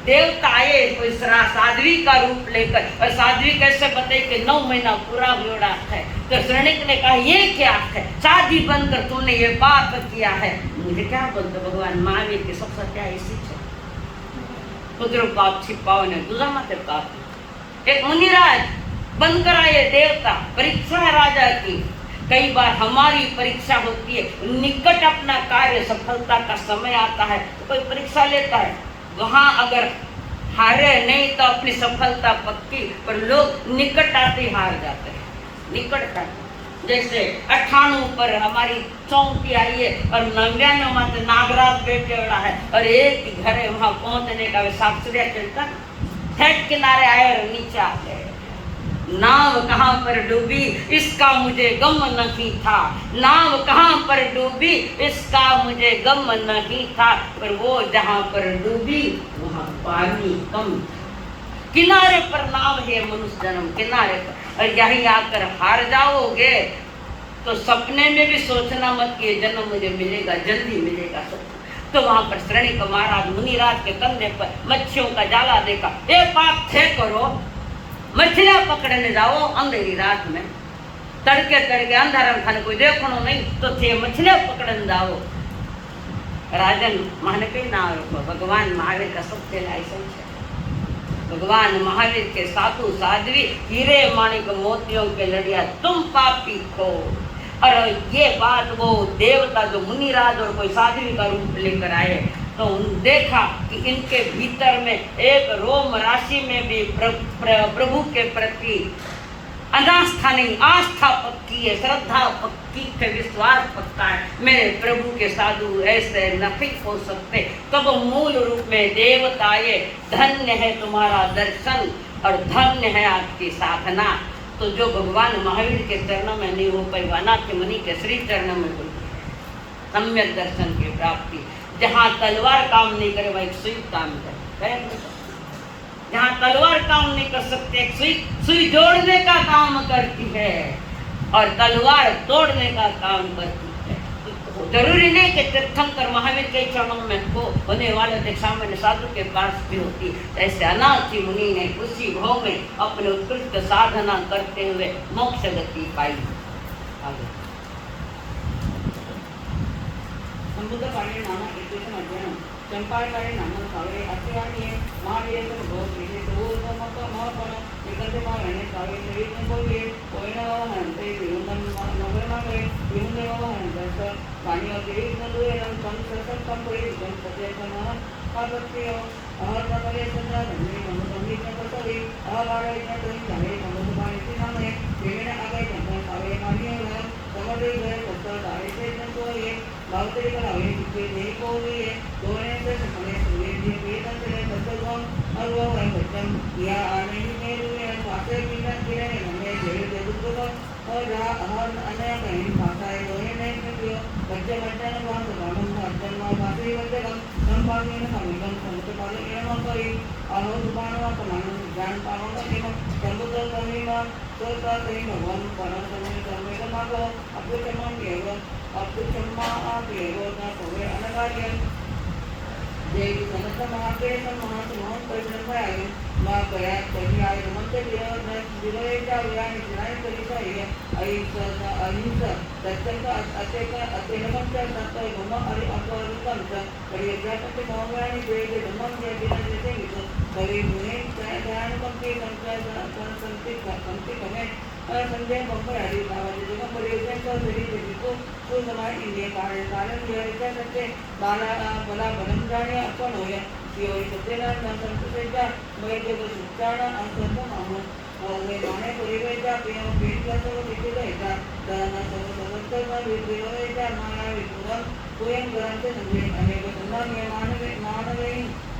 देवता आए कोई साध्वी का रूप लेकर, और साध्वी कैसे बताई कि 9 महीना पूरा हो रहा है। तो श्रेणिक ने कहा ये क्या है, शादी बनकर तुमने ये पाप किया है। मुझे क्या बोलते भगवान महावीर के सब सत्या इसी है, कुदरो पाप छिपाओ ने दूसरा मत पाप। एक मुनिराज बनकर आए देवता, परीक्षा है राजा की। कई बार हमारी परीक्षा होती है, निकट अपना कार्य सफलता का समय आता है तो कोई परीक्षा लेता है, वहां अगर हारे नहीं तो अपनी सफलता पक्की, पर लोग निकट आते हार जाते हैं। निकट का जैसे 98 पर हमारी चौंकी आई है और 99 मात्र नागराज बैठे वाला है और एक ही घर है, वहां पहुंचने का शास्त्रीय चलता ठेठ किनारे आए और नीचे आ गए। नाव कहाँ पर डूबी इसका मुझे गम नहीं था, नाव कहाँ पर डूबी इसका मुझे गम नहीं था, पर वो जहाँ पर डूबी वहाँ पानी कम था। किनारे पर नाव है मनुष्य जन्म, किनारे पर, और यहीं आकर हार जाओगे तो सपने में भी सोचना मत कि ये जन्म मुझे मिलेगा, जल्दी मिलेगा सब। तो वहां पर श्रेणिक महाराज मुनिराज के कंधे पर मच्छियों का जाला देखा, ये पाप थे करो, मछलियां पकड़ने जाओ अंधेरी रात में, तड़के तड़के अंधारा खाने कोई देखो नहीं तो थे मछलियां पकड़ने जाओ। राजन मान के ना रखो, भगवान महावीर का सबसे लाइसेंस है। भगवान महावीर के साधु साध्वी हीरे माणिक मोतियों के लड़िया तुम पापी खो। और ये बात वो देवता जो मुनिराज और कोई साध्वी का रूप लेकर आए तो देखा कि इनके भीतर में एक रोम राशि में भी प्रभु के प्रति अनास्था नहीं, आस्था पक्की है, श्रद्धा पक्की है, विश्वास पक्का है। मेरे प्रभु के साधु ऐसे नहीं हो सकते। तब मूल रूप में देवता ये धन्य है तुम्हारा दर्शन और धन्य है आपकी साधना। तो जो भगवान महावीर के चरणों में नहीं हो पाई, अनाथ मुनि के श्री चरणों में हुई सम्यक दर्शन की प्राप्ति। जहाँ तलवार काम नहीं करे वह एक सुई काम करे। जहाँ तलवार काम नहीं कर सकते, एक सुई जोड़ने का काम करती है और तलवार तोड़ने का काम करती है। तो जरूरी नहीं कि तीर्थंकर महावीर के चरणों में हो, होने वाले थे सामान्य साधु के पास भी होती। ऐसे अनाथी मुनि ने उसी भाव में अपने उत्कृष्ट साधना करते हुए मोक्ष गति पाई। आगे संबुद्धकालीन नाम इत्येषः अध्ययनं चम्पाकालीन नाम काव्ये अस्यान्ये महावीरेन्द्र भगवद्गीते सर्वोत्तमकमर्पण विकल्पमारणे काव्ये श्रीकृष्णभोगे कोयनवहन्ते विरुन्धनगरनगरे विरुन्धनवहन्तस्य पाणिवतीर्णदुयनं संसर्गं परिवितं सत्यसमः पार्वत्यो अहर्तमये सन्धाधन्ये मनुसंगीतकर्तवे अहवारयज्ञतुं धने समुद्रपाणिति नामे विभिन्न आगयजन्तं काव्ये मान्योः समदे गए पुस्तक दायित्व जन्तोये भावते करावे जिसके देह को लिए दोने से सपने सुने दिए वेदन से सत्संगम और वो है बच्चन या आने ही में रुए पासे बिना किरे हमें जेल दे दुख और जहाँ हर अन्य कहीं पासा है दोने नहीं किया बच्चे बच्चे ने वहाँ सुधारन अर्जन में पासे बच्चे कम संपादन में समीकरण समुद्र पाले ये न कोई आहो दुकान में समान ज्ञान पाऊंगा कि समुद्र कमी में तो का कहीं भगवान परम समय समय का मार्ग अपने कर्म किएगा आपको क्षमा आप ये ना होवे अनगार्य देवी समस्त महाके समाज महान परिश्रम आए मां गया कभी आए मंत्र दिया विरोधेच्या वेळाने जिनाने करीता अहिंसा सत्यंत अत्यंत तत्व गुम आणि अपरुकंत करी यज्ञापत्य मोहवेळाने वेळे धम्मं जे जिनाने घेतो करी गुणे ध्यानपंक्ती संती कमे संजय बंपर हरी नावाचे जेव्हा परियोजनेचा जरी तो तो समाज इंडिया कारण विहाराच्या बला बनंजाणे आपण होया शिवाय सत्यनारायण संतसेच्या वैद्य सुचारण असंत मामून माने परिवेच्या प्रेम पेटलासव तिथे जायचा दाना सवसवत्तर विद्रेवच्या माया विपुरम स्वयं ग्रंथ संजय अनेक सुंदर मानवे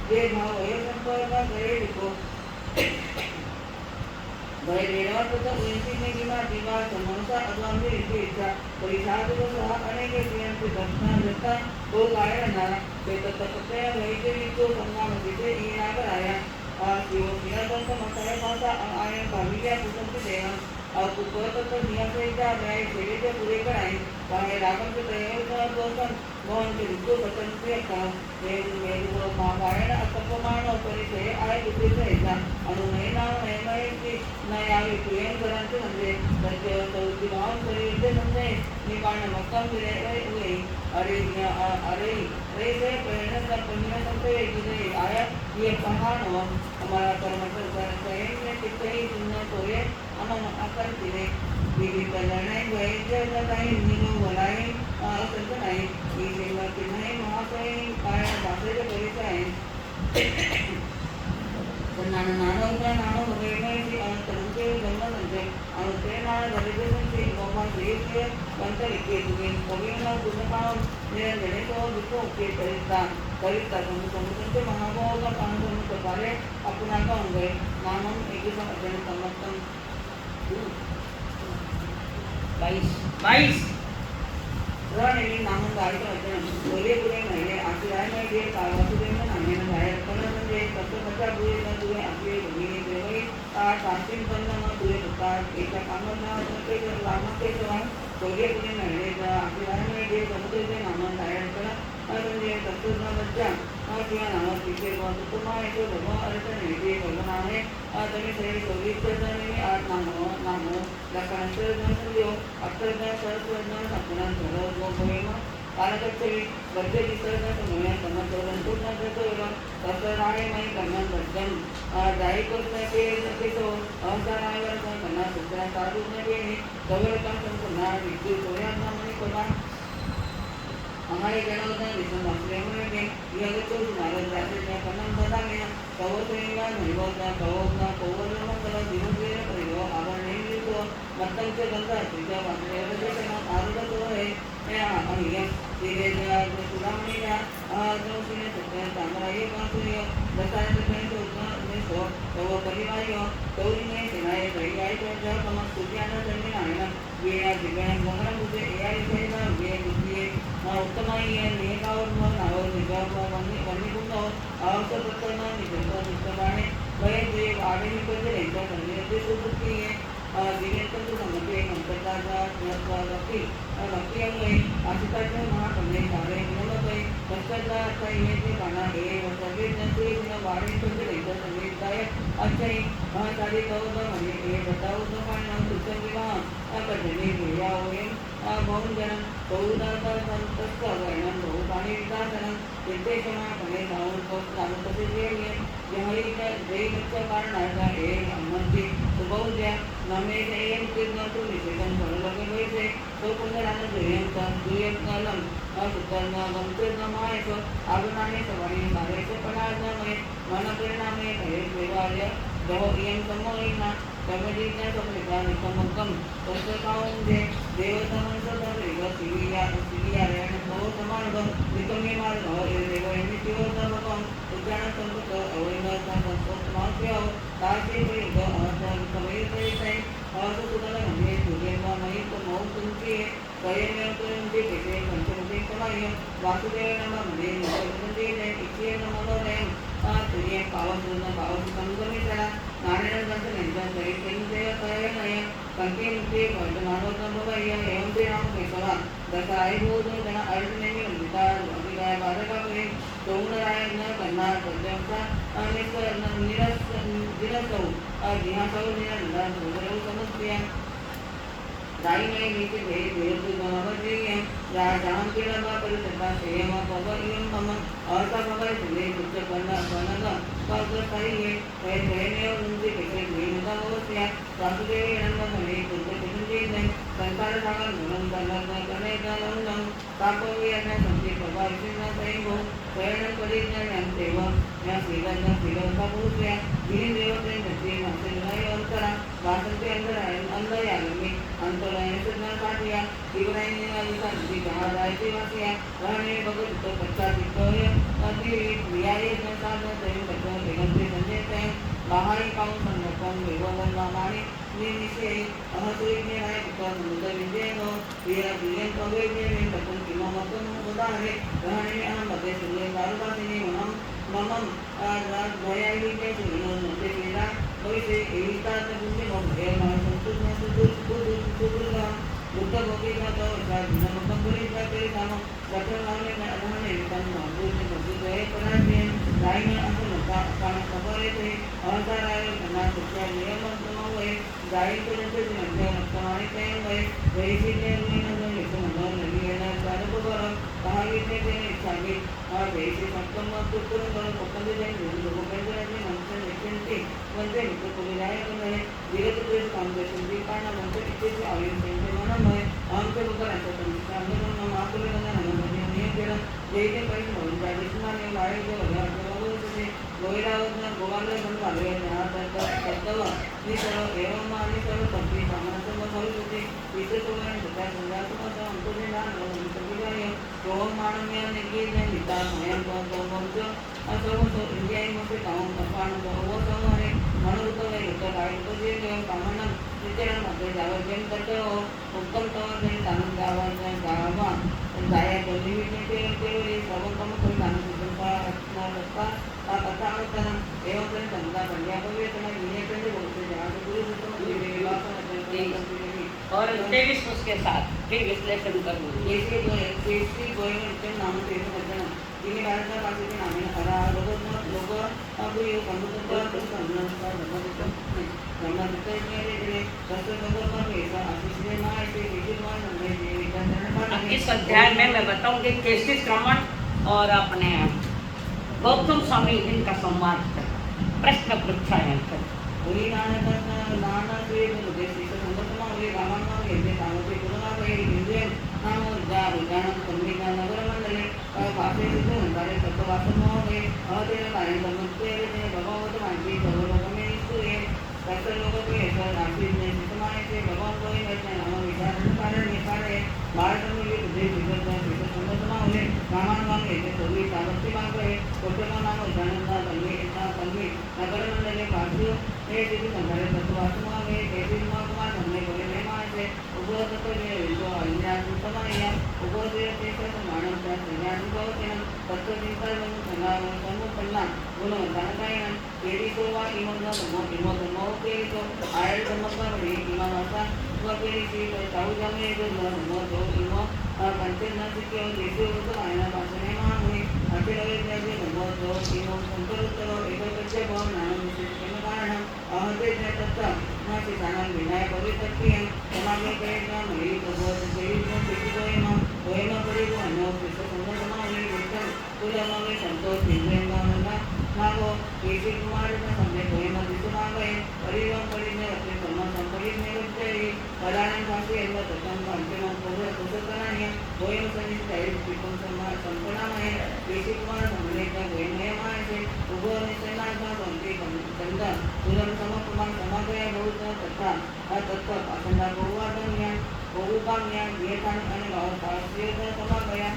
जे भाव हे संपर्क करे लिखो भय रेणावरचा उंचीने किंवा समोसा अद्वांनी इच्छा परिषाद सह अनेक स्त्रियांचे दर्शन देता तो काय राहणार ते तत्त्वज्ञ वैद्य तो संगमामध्ये येणार आया शिवसिंहाचा मसाला पासा आणि भाविया कुटुंब देवा कुपरत नियासेच्या न्याय सेवेच्या पुरेकर आहे बाहेर रागमचे तयार दोषण मोहन के रुको वचन से का मेरु महाभारत अपमान परिचय आहे दुसरीचा ह्याचा अनुनय नाव नयमय की नयावी प्रेम करांचे म्हणजे सत्य चौथी भाव शरीरचे म्हणजे निपाण मक्कम विरय हुए अरे रे से प्रेरणा पुण्य संते जिने आया ये कहान हमारा परमेश्वर स्वयं ने कितने ही सुंदर सोए हम आकर तिने विविध लढाई वैद्य काही निनो वलाई असंत नाही ही सेवा नाही महाकाय काय भाषेचे परिचय आहे नानो वगैरे तरुणचे जन्म म्हणजे आणि ते नाळ झालेचे गोमा देवीय पंचलिके तुम्ही कवींना गुणकाम निर्णय तो दुःख के करिता समुद्राचे महाभावाचा पाणसमूह प्रकारे आपण आता अंगे नामम एक अध्ययन समर्थन 22 रणी नामन गायचं अध्ययन बोले पुढे महिने आशिराय मध्ये कावासुदेव नामेन बाहेर पण म्हणजे तत्वच्या बुळे न तुळे आपले भगिनी देवई शांतीन बंधन तुळे होतात एका कामना ते लामते सवाल बोले पुढे महिने आशिराय मध्ये समुद्राचे नामन बाहेर पण म्हणजे तत्वज्ञ बच्चा किंवा नामक तिथे तुम्हा एक धर्म अर्थ नेते भगवान आहे तुम्ही सगळे सोयीस्कर आठ नामो लक्षांतर ज्ञान अक्षरज्ञान सहस्रज्ञान संपूर्ण सर्व गोयम कालकक्षरी बद्ध विसर्जन समन्वय समर्थन पूर्ण करतो तसराळे मय कन्या बद्धम जाई करण्याचे नसेतो अहंकारावर कन्या सुद्धा साधू न घेणे सवरकम संपूर्ण विद्युत सोयात्मा मनी कोणा हमारे जनोदन विष्णु वासुदेव ने यह तो नारद राजे ने कन्नम सदा में कवोत्रेगा निवोत्ना कवोत्ना कवोत्ना मंगल दिवसे परियो आवर नहीं तो मतंग से गंगा सीता वासुदेव के नाम आरुद तो है मैं अहिया धीरे धीरे सुरामणी ना जो सिने सत्य सामराये वासुदेव दसाय से तो ने सो तो परिवारियो तौरी ने सिनाए गई आई तो जब हम सुज्ञान जन्मे आना ये दिव्यान मोहन मुझे एआई से ना ये बुद्धि उत्तमाई नियमावर नावर निजावर वन्नी गुण आवश्यक प्रकरण निजता निष्ठाने वय देव आगे निकलते रहता संजय सुबुद्धि है दिनेतर तो समझे अंतरदागा भक्ति भक्ति अंगे आशिताचे महाकन्या सारे गुण गए भक्तला अच्छा ये जे गाना है वो सभी नसे गुण वाणी तो रहता संजय दाय अच्छा ही सारी कहो तो मने ये बताओ तो माना सुसंग विवाह कजनी भैया होए बहु जन बहुदाता संतस्त वर्णन बहु पाणी विकासन निर्देशना पणे जाऊन तो नामतसे जे यही जय बच्चा कारण आएगा हे अम्मती तो बहु द्या नमे जयम किरण तो निषेधन कर लगे वैसे तो पुनरान जयम का दुयम कालम असुतन गमते नमाय तो आगनाने सवारी मारे से पनाज नमे मन परिणामे भय देवालय बहु यम समोहिना कमदीना समलिका निकमकम तत्काउं दे देवतमन सदरेव सिलिया रेण बहु समानगम निकमे मार्ग देव एमितिव सर्वकम उज्जान संपत अवैन संपत मास्य तासे वेग अहत कमयते तै अहत सुदल मने सुदेव मयि तो मौ तुमके कयमे तुमके केते पंचमुखे कलाय वासुदेव नमः मने नमः ने इच्छे नमः ने तुझे पावन संगमित्रा नारायण ग्रंथ निंदन करे केंद्र काय नय कंके मुखे वर्तमानोत्तम भवय एवं ते नाम केशवा दसाई बोध जन अर्थ नहीं मिलता काय बाधकापुढे सोमनारायण करणार सज्जनचा निरसौ जिहासौ निरंतर भोगरव समस्या दाई में नीचे भेद भेद गणपति जान के लगा परिसरता सेम पवर इम मम अर्था पवर सुने कुछ करना करना पवर सही है कहने और उनसे कैसे भेद का होता वासुदेव नंद में कुछ कुछ नहीं संसार सागर गुणम करने का नंदम तापवी अन्य संति प्रभाव से न सही हो स्वयं परिज्ञा अंते व या सीधा का पुरुष या दीन देवते धरती मासे नहीं अंतरा वासन के अंदर आगे अंतरायण से न काटिया दिवरायण ने आलिका नदी कहा जाए से वासिया रहने भगत तो कच्चा चित्तोय अति वियाये न साधन सही कच्चा बेगंते संजय से बाहरी काउ संरक्षण विभवन मामानी निनिसे अहतुई ने आए पुत्र समुद्र विजय हो वीरा विजय कवे ने तपन की ममतन उदाहरे रहने हम बदे सुले दारुदासिनी मनम ममम दयाली के सुनो नते मेरा कोई से एविता तबुने मोहे मा संतुष्ट न सुदुर बुद्ध भोगी का तो दिन मकबरी का तेरे काम डॉक्टर नामने में अनहने तन माबूद ने मौजूद है पराजय राय में अंत का खबर थे अहंकार आए ना सच्चा नियम तो हुए गाय को जैसे मंदिर रखवाने कहे गए वैसे ने उन्होंने लिखो मंदिर लगी है ना सारे को कर कहा कि ने इच्छा की और वैसे सप्तम तो पूर्ण कर पकड़ दे लोगों को कहते हैं मंत्र निश्चिंती मंत्र को पूरे जाए तो मैं विरत के काम के संधि पाना मंत्र इच्छे से आयु से मन में हम के ऊपर ऐसा संस्कार में हम आपको लगा ना नहीं तेरा जैसे कहीं हो जाए जिसमें ने लाए जो लगा तो से गोइरावत गोवाले बन वाले यहाँ तक तत्व निसरो एवं मानी सरो तभी सामने में सरो होते इसे तो मैं बता दूंगा तो हमको ने ना सभी का ये तो मानव में ने ने निता मैं तो मौजो असो तो इंडिया में से काम करवाना तो वो तो हमारे मनुष्य तो है तो गाइड तो ये कामना नित्य मध्य जावे जेम करते हो उत्तम तो ने तानु जावा गावा जाया तो लिमिट के ये सब काम कोई तानु का अपना रखा कथा होता एवं से संगा बढ़िया को ये तो ये के बोलते जहां से गुरु तो ये बात और 23 उसके साथ फिर विश्लेषण करूंगी जैसे जो केसी गोयन नाम से बचना जिन्हें भारत का पास के नाम है हरा लोग अब ये कंप्यूटर पर संबंध का संबंध के दस नंबर पर ऐसा आशीष ने ना ऐसे विजुअल नंबर ये विचार इस अध्याय में मैं बताऊंगी केसी श्रवण और अपने गौतम स्वामी इनका संवाद प्रश्न पूछा है वही नाना से मुझे संगठन हुए रामायण ये सामग्री पुनः हुए हिंदू नाम उद्यान कन्या नगर मंडले भाषे से हमारे तत्ववासन हुए और तेरे कार्य समझते हैं भगवत मानवी सब लोगों में इसलिए ऐसे लोगों के ऐसा आशीष ने समाए से भगवान को ही ऐसा नाम विचार कारण निकाले भारत में ये बुद्धि विगत विशेष संगठन हुए रामायण मांगे ऐसे सभी सामर्थ्य मांग रहे कोटे का नाम उद्यानंदा कन्वी नगर मंडले भाषियों ये जिस हमारे तत्ववासन हुए कैसे कुमार हमने बोले नहीं माने उपरोक्त तो ये जो अन्याय समाया उपरोक्त ये से मानव का ज्ञान को के तत्व चिंता में संग पन्ना बोलो जानकायन केरी को वा इमो के तो आयल समझना बड़ी इमानता वो केरी सी तो ताऊ जामे जो जो इमो पंचन न सिक्के और जैसे वो तो आयना भाषण मान हुई अकेले जैसे जो इमो संतर उत्तर एक बच्चे बहुत नाम विशेष कारण अहते ने तत्व न से जान विनय पवित्र किए समाज के न मेरी तो बहुत शरीर में किसी कोई न पड़ी को अन्य विशेष संगठन में विचन तुलना में संतोष दिव्यांग ना वो केसी कुमार ने समझे कोई न दिशा मांगे परिवार पड़ी ने अपने सम्मान संपत्ति में रखते ही पलायन भाषी एवं तत्व अंतिम पूर्ण कोशिश करानी कोई न संजीत चाहिए पिटन सम्मान संपूर्ण में केसी कुमार समझने का कोई नया माय से उभर निश्चयना का संति कंदा तुरंत समकुमार समागया बहुत तथा तत्व असंगा बहुवादन्या बहुकाम्या येतान आणि भावशास्त्रीय समागया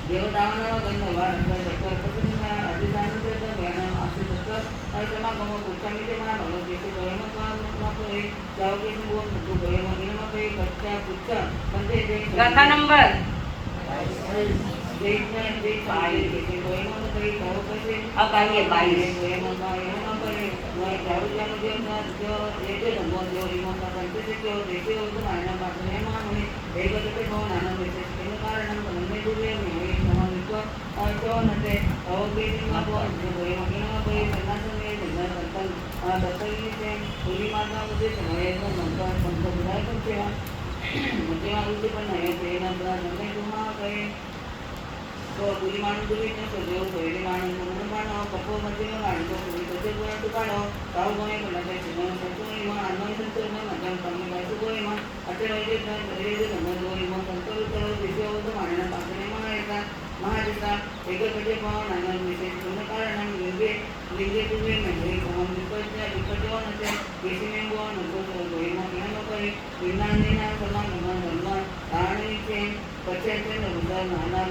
देवताओं गंधवार तत्व प्रसन्न अधिष्ठान से ज्ञान आश्रित तत्व और समागम कुचामी के मान और जैसे गोयम का मत है जाओगे वो तो गोयम इनमें कोई कच्चा कुचा बंदे गाथा नंबर अब आइए 22 तो पुरी माणूस दुरीने सजव सोयरी माणूस म्हणून माणव कपो मध्ये माणतो पुरी तसे गोय तू काढो ताऊ गोय कोणाचे सिनेमा संतोय मग अन्न संतोय मग मध्यम कमी काय गोय मग अटे रोजे रेजे समज गोय मग संतोय तर विषय होतो माणना पासने महायचा महादिसा एककडे पाहून आनंद विशेष पूर्ण कारण लिंगे लिंगे तुझे म्हणजे समान विपत्या नसे केसीने गोय नको गोय मग या नको विज्ञानीना समान धर्म ताणीचे पक्षाचे नवसार नाना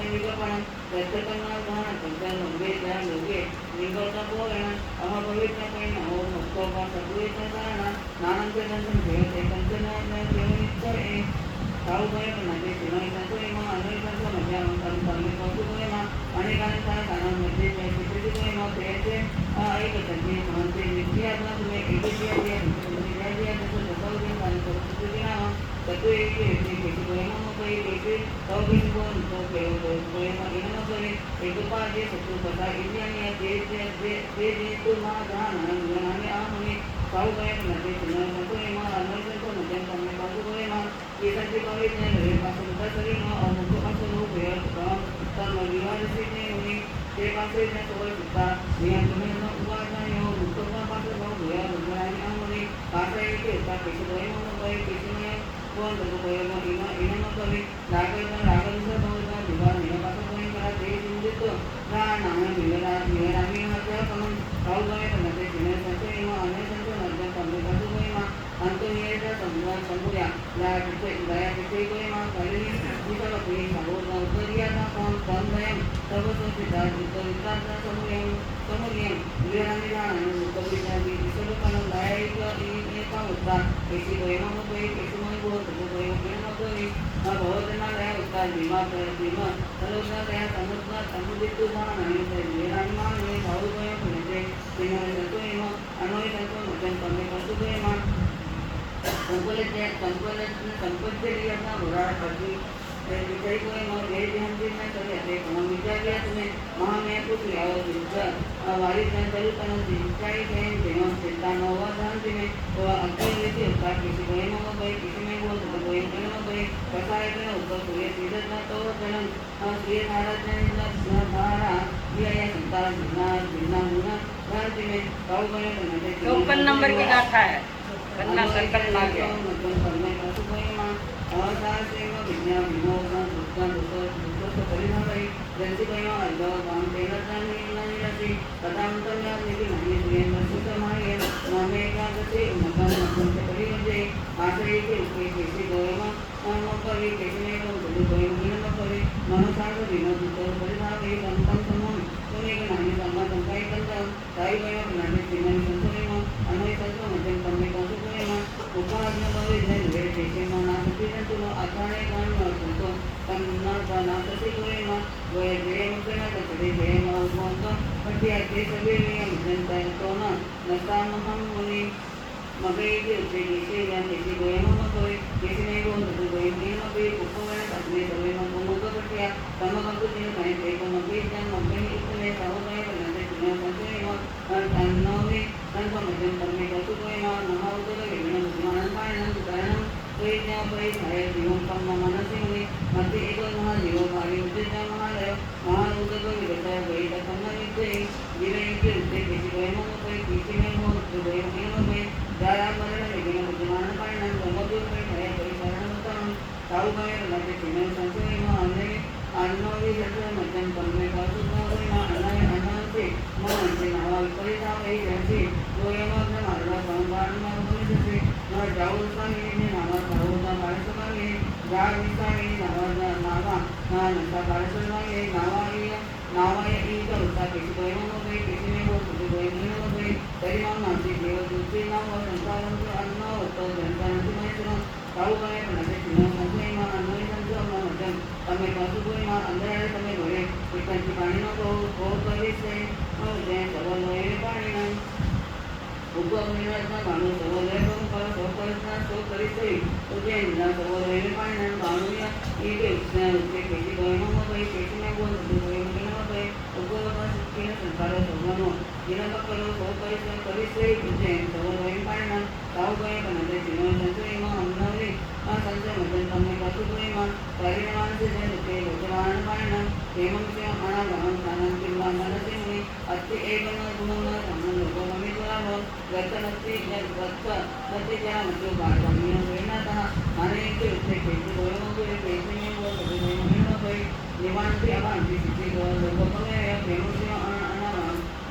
विकपण दर्शकांना जाण त्यांच्या लोके लोके निगोचा पोहणा अमा पवित्र पैना हो मुक्तो बा सगळेचा जाणा नानांचे दर्शन ठेवते कंचना ठेवून इच्छा आहे ताऊ गए म्हणजे शिवाय संतोय मग अनेकांचा मजा चांगले कौतुक मा अनेकांचा कानांमध्ये चित्रची गोय मग त्याचे एक तज्ञ म्हणते नित्यात्मा तुम्ही एकची आहे जसं जसं आणि परिस्थिती नाव तत्व एक केसी गोय मग काही केसी तवबिन कोण तो गोय मग इन करे एक पाजे सत्तू कथा इंडियाने जे तो मा जान आणि आम्ही पाऊ गए म्हणजे तुम्ही संतोय मग अनेकांचा मजा चांगले कौतुक मग केसाची कमी नाही पासून तरी मग अमुक असं लोक तर मग विवादित नाही ते पासे सोय सुद्धा नियम तुम्ही उपाय मुक्तपासून मग भुया रुग्णाने आम्ही पासा येते होता केशी गोय मग गोय केशीने कोण तो गोय मग इन मग कमी रागांचा बहुधा विवाह नियमापासून कोणी करा ते चिंतित ना नामे मिळरामी हत्या करून पाऊ गए म्हणजे जिने संचय मग अनेक संच नर्जन कमी गोय मग अंतनियेच्या संपूया दया तिथे गोय मग खाली निसर्ग पुढे सागोर उत्तरियाचा कोण दयम सर्वस्व विचारचा समूल्यम विरामी जाणं मुक्तविचार विसर्गपण दया होता केशी गोय मग गोय केशी मग गोय गोय मग गोय भवजना दया होता भीमा सर्वस्व दया समुदित जाण विरामी मागणे भाऊ गोय पुढे संतोय मग अनोय संतो मजन कमी कसू गोय मग संपत्तीचा घोडा करती विषयी कोई मग हे ध्यानची नाही करे ते कोण विचारल्या तुम्ही महामया कुठली आवाज वारीत नाही तरी पण सिंचाई घेऊन तेव्हा चिंता नवा ध्यान तुम्ही अगदी येते होता किसी गोय मग गोय किसी में बोल तो गोय मग गोय कसा आहे ते उत्तर सूर्य सीधत ना तो जन्म श्री महाराज धारा या संतान भिन्ना गुना ध्यान तुम्ही पाऊ गए म्हणजे 54 नंबर की गाथा है कन्ना संकट ना गया તમે કસુભોઈમાં અંધારે તમે ઘરે પિત્તળથી પાણીનો બહુ કરી છે જે સર્વલોએ પાણીના ઉગમ નિરાજના ભાણું સર્વલોએ કરો સૌ કલ્પના સૌ કરી છે તો જે સર્વલોએ પાણીના ભાણું એ ખેતી ગોયમાં ભાઈ ખેતીને બોલ ગોયમાં ભાઈ ઉગમમાં શક્તિને સંકારો સૌનો જેના કરો સૌ કરી છે જે સર્વલોએ પાણીના સાવ ગયે પણ તે જીનો સંચયમાં અમનાવલી આ સંચય મતલબ તમને કસુભોઈમાં પરિણામ છે જે તે લોચવાન પાણીના हेमंत से आना गमन स्नानं किंवा मनसे मुनि अति एवं गुणं सम्मन लोको ममित्वामो गतनस्ति गतनस्ति क्या मतलब बाणीय वेनातः माने के उत्ते केतु गोयमो के केतु वो कभी गोयमो कोई निवांति अवांति सिद्धि लोको में हेमंत से आना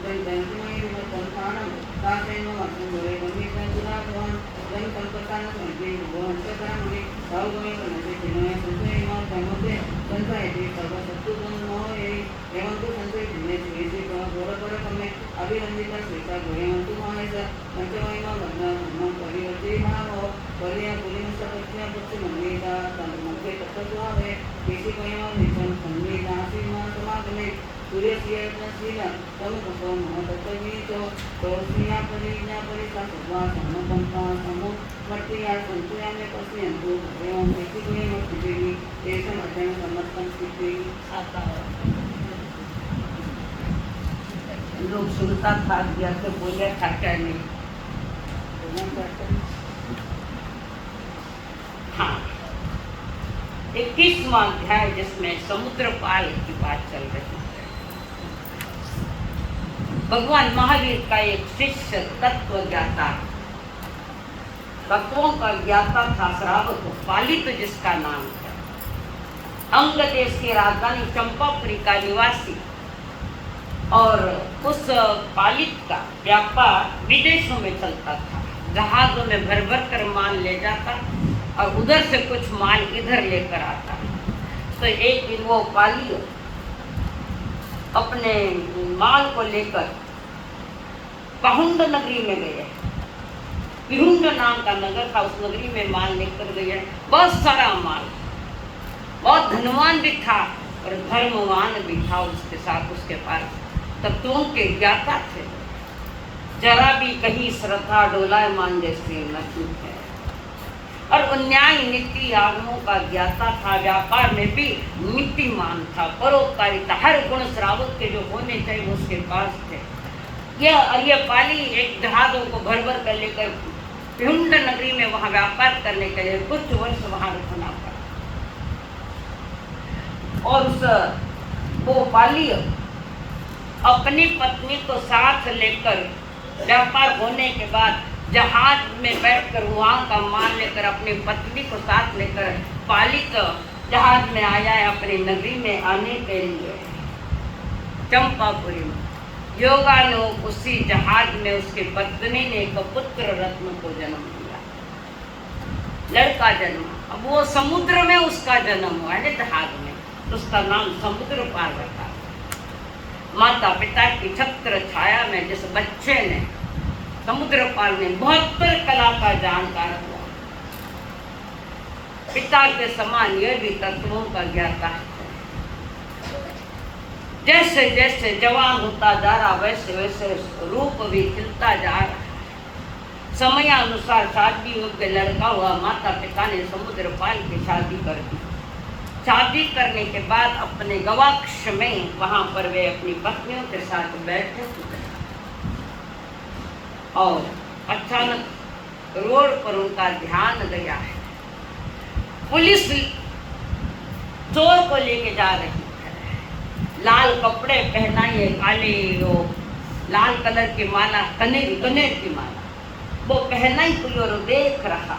जन जनमय संस्थानं तासेनो मतं गोरे गमितं गुणाभवन जन संपत्तान संति भवन्तकरं मुनि सावगमे बनते जिनोय संचयमा धर्मते संचयति सर्व सत्तुगुणो एवं तो संचय जिने श्रीसे गोरपर कमे अभिनंदित श्रीता गोयमंतु माहेश पंचमयमा बन्ना सम्मान परिवर्ति भावो परिया पुलिन सपत्या पक्ष मंगेता तन्मते तत्त्वभावे केसी गोयमा निचन संगीता सीमा समागमे सूर्यसियत्नशीला तमुपसो महतत्त्वनीचो तोस्मिया परिज्ञा परिसा सर्वा सम्मतंता समो मट्टिया संचया में पश्यन्तु एवं केसी गोयमा स्थितिः तेषाम् अध्ययन सम्मतं स्थितिः आता है। लोग सुनता था दिया तो बोले था क्या नहीं। हाँ, 21वां अध्याय जिसमें समुद्र पाल की बात चल रही है। भगवान महावीर का एक शिष्य तत्व ज्ञाता, तत्वों का ज्ञाता था श्रावक पालित जिसका नाम है। अंग देश की राजधानी चंपापुरी का निवासी और उस पालित का व्यापार विदेशों में चलता था। जहाजों में भर भर कर माल ले जाता और उधर से कुछ माल इधर लेकर आता। तो एक दिन वो पाली अपने माल को लेकर पहुंड नगरी में गए। पिहुंड नाम का नगर था, उस नगरी में माल लेकर गए। बहुत सारा माल, बहुत धनवान भी था और धर्मवान भी था उसके साथ, उसके पास तत्वों के ज्ञाता थे। जरा भी कहीं श्रद्धा डोलायमान जैसे नहीं है और न्याय नीति आगमों का ज्ञाता था। व्यापार में भी नीतिमान था, परोपकारिता, हर गुण श्रावक के जो होने चाहिए वो उसके पास थे। ये पाली एक जहाजों को भर भर कर लेकर पिहुंड नगरी में वहाँ व्यापार करने के लिए कुछ वर्ष वहाँ रुकना पड़ा। और वो पाली अपनी पत्नी को साथ लेकर व्यापार होने के बाद जहाज में बैठकर वहाँ का माल लेकर अपनी पत्नी को साथ लेकर पालित जहाज में आया है अपनी नगरी में आने के लिए चंपापुरी में। योगालोक उसी जहाज में उसकी पत्नी ने एक पुत्र रत्न को जन्म दिया, लड़का जन्म। अब वो समुद्र में उसका जन्म हुआ है जहाज में, तो उसका नाम समुद्र पाल रखा। माता पिता की छत्र छाया में जिस बच्चे ने समुद्र पाल ने 72 कला का जानकार हुआ। पिता के समान यह भी तत्वों का ज्ञाता है। जैसे जैसे जवान होता जा रहा वैसे वैसे रूप भी खिलता जा रहा। समयानुसार शादी होकर लड़का हुआ। माता पिता ने समुद्र पाल की शादी कर दी। शादी करने के बाद अपने गवाक्ष में वहां पर वे अपनी पत्नियों के साथ बैठे और अचानक रोड पर उनका ध्यान गया है। पुलिस चोर को लेके जा रही है। लाल कपड़े पहनाए, काले वो लाल कलर की माला, कनेर की माला वो पहनाई हुई और देख रहा।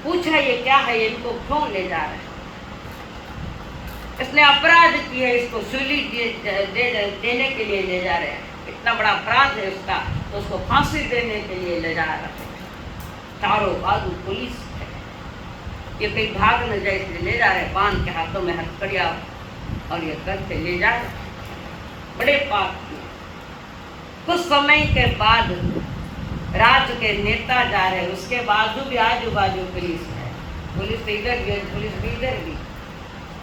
पूछा ये क्या है, इनको क्यों ले जा रहे हैं? इसने अपराध किया है, इसको सूली देने के लिए ले जा रहे हैं। इतना बड़ा अपराध है उसका, तो उसको फांसी देने के लिए ले जा रहे हैं। चारों बाजू पुलिस है, ये कहीं भाग न जाए इसलिए ले जा रहे हैं। बांध के हाथों में हथकड़िया और ये करके ले जा रहे हैं। बड़े पाप किए। कुछ समय के बाद राज्य के नेता जा रहे हैं, उसके बाजू भी आजू बाजू पुलिस है। पुलिस इधर भी है, पुलिस भी इधर भी,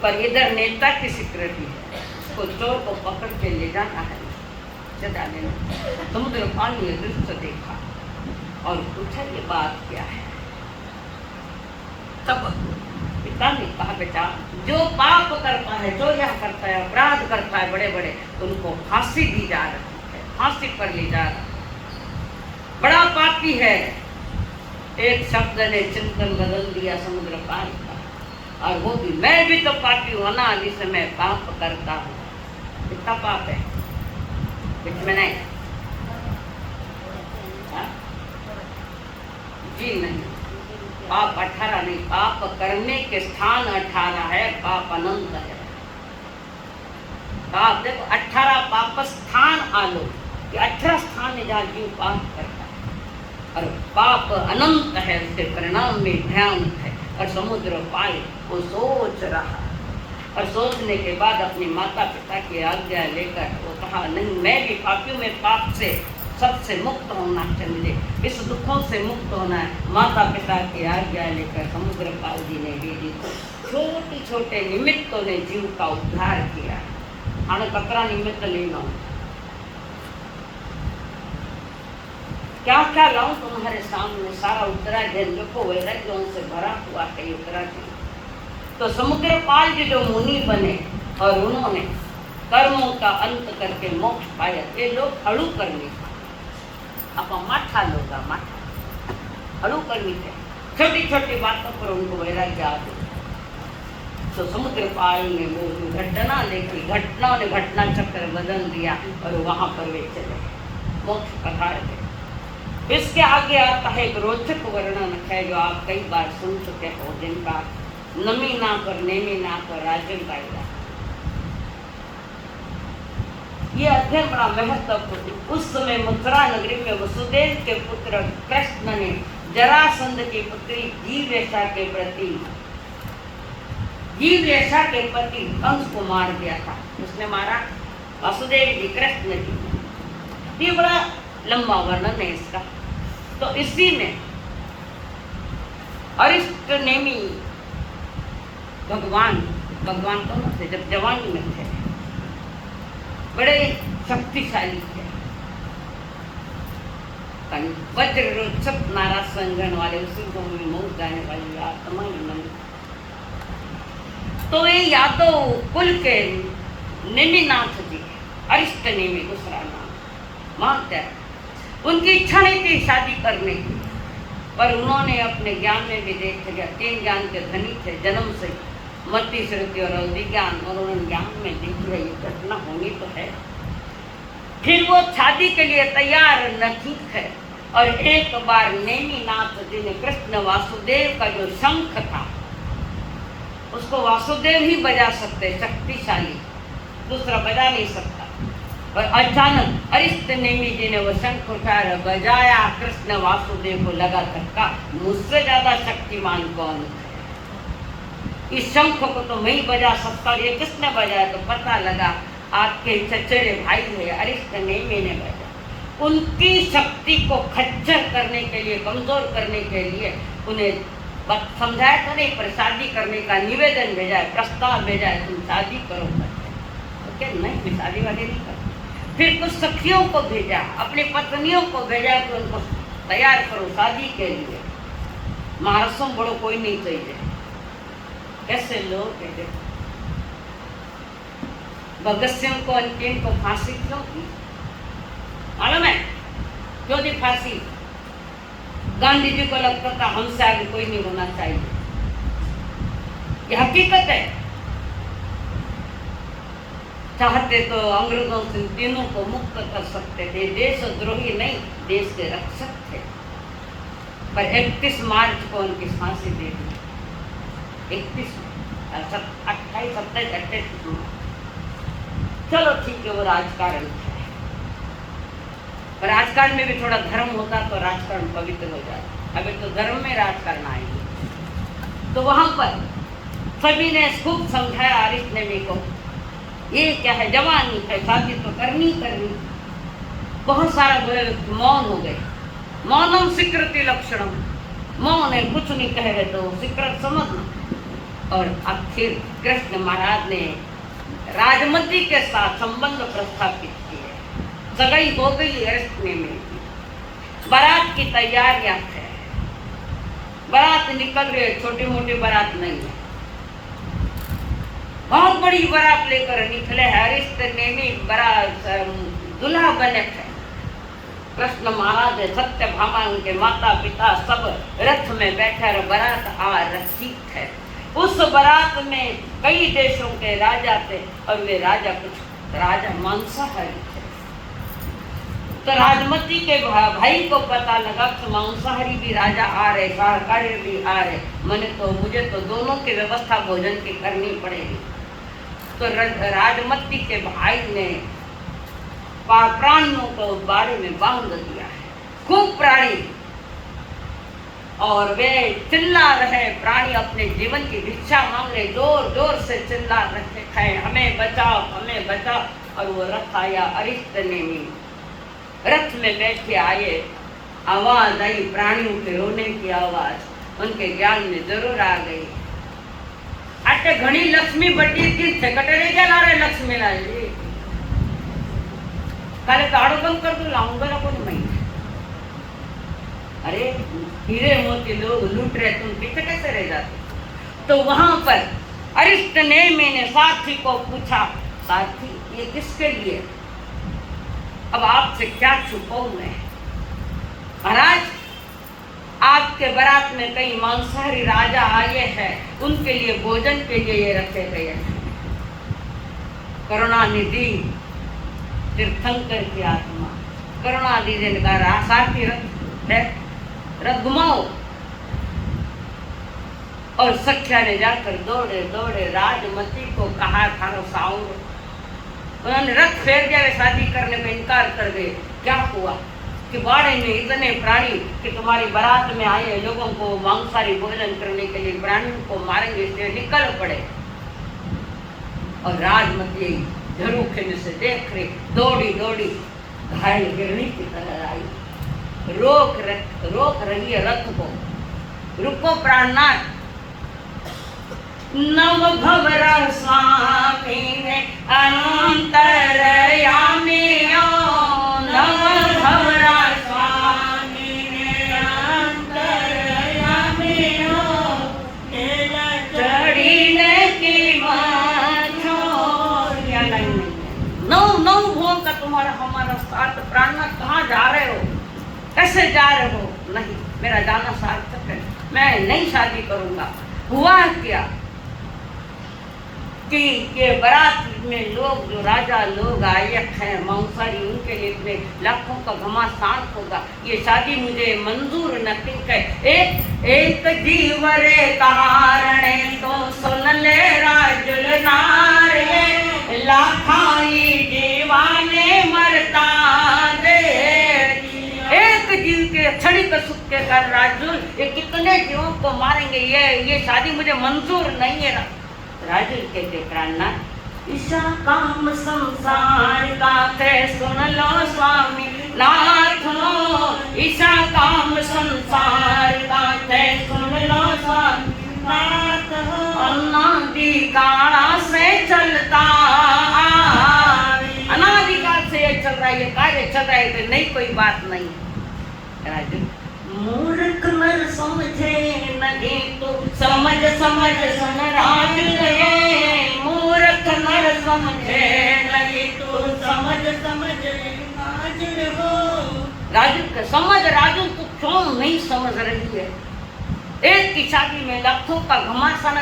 पर इधर नेता की सिक्योरिटी है, उसको चोर को पकड़ के ले जाना है, सजा देना। समुद्र पाल ने दृश्य देखा और पूछा ये बात क्या है। तब पिता ने कहा बेटा जो पाप करता है, चोरियां करता है, अपराध करता है बड़े बड़े, उनको फांसी दी जा रही है, फांसी पर ले जा रहा है, बड़ा पापी है। एक शब्द ने चिंतन बदल दिया समुद्र पाल का, और वो भी मैं भी तो पापी हूँ ना, जिसे मैं पाप करता हूँ। कितना पाप है कुछ में नहीं, जी नहीं, पाप 18 नहीं, पाप करने के स्थान 18 है, पाप अनंत है। पाप देखो 18 पाप स्थान आलो, ये 18 स्थान है जहाँ जीव पाप करता है, और पाप अनंत है, उसके परिणाम में भयानक है। और समुद्र पाल वो सोच रहा, और सोचने के बाद अपने माता पिता की आज्ञा लेकर वो कहा नहीं मैं भी पापी हूँ, मैं पाप से सबसे मुक्त होना चाहिए, इस दुखों से मुक्त होना है। माता पिता की आज्ञा लेकर समुद्र पाल जी ने भी छोटे छोटे निमित्तों ने जीव का उद्धार किया। आने कतरा निमित्त ले लाऊं, क्या क्या लाऊं तुम्हारे सामने, सारा उत्तराखंड देखो वैराग्यों से भरा हुआ है उत्तराखंड। तो समुद्र पाल जी जो मुनि बने और उन्होंने कर्मों का अंत करके मोक्ष पाया, ये लोग हड़ू करने अब माठा लोगा माठा हड़ू करनी है, छोटी छोटी बातों पर उनको वैराग्य आ गया। तो समुद्र पाल ने वो घटना देखी, घटना ने घटना चक्र बदल दिया और वहां पर वे चले मोक्ष पधार गए। इसके आगे आता है एक रोचक वर्णन है जो आप कई बार सुन चुके हो, जिनका नमी ना कर नेमी ना कर राजन पाएगा। ये अध्ययन बड़ा महत्वपूर्ण। उस समय मथुरा नगरी में वसुदेव के पुत्र कृष्ण ने जरासंध की पुत्री जीवरेशा के पति कंस को मार दिया था। उसने मारा वसुदेव जी, कृष्ण जी। ये बड़ा लंबा वर्णन है इसका। तो इसी में अरिष्ट नेमी भगवान कौन थे, जब जवानी में थे, बड़े शक्तिशाली थे, वज्र रोचक नारा संगन वाले, उसी को मौत गाने वाली आत्मा मन। तो ये यादव कुल के नेमिनाथ जी, अरिष्ट नेमी दूसरा नाम मानते हैं। उनकी इच्छा नहीं थी शादी करने की, पर उन्होंने अपने ज्ञान में भी देख लिया, 3 ज्ञान के धनी थे जन्म से, मति श्रुति और विज्ञान, और उन्होंने ज्ञान में देख लिया ये घटना होनी तो है। फिर वो शादी के लिए तैयार नहीं थे, और एक बार नेमिनाथ जी ने कृष्ण वासुदेव का जो शंख था उसको वासुदेव ही बजा सकते, शक्तिशाली, दूसरा बजा नहीं सकता। और अचानक अरिष्ट नेमी जी ने वो शंख उठाया, बजाया, कृष्ण वासुदेव को लगा धक्का, मुझसे ज्यादा शक्तिमान कौन है, इस शंख को तो मैं ही बजा सकता, ये किसने बजाया? तो पता लगा आपके चचेरे भाई है अरिष्ट नेमी ने बजाया। उनकी शक्ति को खच्चर करने के लिए, कमजोर करने के लिए उन्हें समझाया था नहीं, पर शादी करने का निवेदन भेजा है, प्रस्ताव भेजा है, तुम शादी करो करके। तो क्या नहीं, मैं शादी वाले नहीं करती। फिर कुछ सखियों को भेजा, अपनी पत्नियों को भेजा कि उनको तैयार करो शादी के लिए, महारसों बड़ो कोई नहीं चाहिए। कैसे लोग कहते, भगत सिंह को अंतिम को फांसी क्यों की मालूम है? क्यों दी फांसी? गांधी जी को लगता था हमसे आगे कोई नहीं होना चाहिए, ये हकीकत है। चाहते तो अंग्रेजों से तीनों को मुक्त कर सकते थे, देशद्रोही नहीं, देश के रक्षक थे, पर 31 मार्च को उनकी फांसी दे दी। 28, 27, 28। चलो ठीक है, वो राजकारण है, पर राजकारण में भी थोड़ा धर्म होता तो राजकारण पवित्र हो जाता। अभी तो धर्म में राजकारण आएंगे। तो वहां पर सभी ने खूब समझाया अरिष्ट नेमी को, ये क्या है, जवानी है, शादी तो करनी। बहुत सारा मौन हो गए। मौनम स्वीकृति लक्षणम, मौन है, कुछ नहीं कह रहे तो सिकरत समझना। और आखिर कृष्ण महाराज ने राजमती के साथ संबंध प्रस्थापित किए। सगाई हो गई अरिष्ट में, बारात की तैयारियां है, बारात निकल रही है, छोटी मोटी बारात नहीं है, बहुत बड़ी बारात लेकर निकले हैं। अरिष्ट ने बारात दुल्हा बने थे। कृष्ण महाराज सत्यभामा उनके माता पिता सब रथ में बैठे और बारात आ रही है। उस बारात में कई देशों के राजा थे और वे राजा कुछ राजा मांसाहारी थे। तो राजमती के भाई को पता लगा कि मांसाहारी भी राजा आ रहे, शाकाहारी भी आ रहे, मुझे तो दोनों की व्यवस्था भोजन की करनी पड़ेगी। तो राजमती के भाई ने प्राणियों को बाड़े में बांध दिया है, खूब प्राणी, और वे चिल्ला रहे। प्राणी अपने जीवन की भिक्षा मांग रहे, जोर जोर से चिल्ला रहे हैं, हमें बचाओ, हमें बचाओ। और वो रथ आया, अरिष्ट ने रथ में बैठे आए, आवाज आई प्राणियों के रोने की आवाज उनके ज्ञान में जरूर आ गई। अटे घनी लक्ष्मी बड़ी थी, कटरे क्या ला रहे लक्ष्मी लाल जी, काले ताड़ो बंद कर दो, लाऊंगा ना कोई महीने। अरे हीरे मोती लोग लूट रहे, तुम पीछे कैसे रह जाते? तो वहां पर अरिष्ट ने मैंने साथी को पूछा, साथी ये किसके लिए? अब आपसे क्या छुपाऊं मैं? महाराज आपके बारात में कई मांसाहारी राजा आए हैं, उनके लिए भोजन के लिए ये रखे गए हैं। करुणानिधि तीर्थंकर की आत्मा, करुणानिधि ने कहा साथी रथ है, रथ घुमाओ। और सख्या ने जाकर दौड़े दौड़े राजमती को कहा था साउंड, उन्होंने रथ फेर दिया, शादी करने में इनकार कर गए। क्या हुआ कि बाड़े में इतने प्राणी कि तुम्हारी बारात में आए लोगों को मांसाहारी भोजन करने के लिए प्राणियों को मारेंगे, इसलिए निकल पड़े। और राजमती झरोखे में से देख रही, दौड़ी दौड़ी घायल गिरनी की तरह आई, रोक रही है रथ को, रुको प्राणनाथ। नव भवरा स्वामी ने अंतरयामी, नव भवरा स्वामी ने अंतरयामी, चढ़ीने की माछो या नहीं। नौ भोग का तुम्हारा हमारा साथ, प्राणनाथ कहाँ जा रहे हो, कैसे जा रहे हो? नहीं, मेरा जाना सार्थक है, मैं नहीं शादी करूंगा। हुआ क्या कि ये बारात में लोग जो राजा लोग आए हैं मांसाहारी, उनके लिए इतने लाखों का घमासान होगा, ये शादी मुझे मंजूर नहीं है। एक जीव रे तारणे तो सुन ले राजुल नारे, लाखाई जीवाने मरता दे। एक जीव के क्षणिक सुख के कर राजुल, ये कितने जीवों को मारेंगे, ये शादी मुझे मंजूर नहीं है। राजुल कहते प्राणनाथ, ईशा काम संसार का थे सुन लो स्वामी नाथ लो, ईशा काम संसार का थे सुन लो स्वामी नाथ। अनादि काल से चलता, अनादिकाल से ये चल रहा है, ये कार्य चल रहा है, तो नहीं कोई बात नहीं। राजुल मूर्ख नर समझे नहीं तो समझ समझ सुन राजुल, मूर्ख नर समझे नहीं तो समझ समझ राजुल हो। राजुल का समझ, राजुल तो क्यों नहीं समझ रही है? एक की शादी में लाखों का घमासान,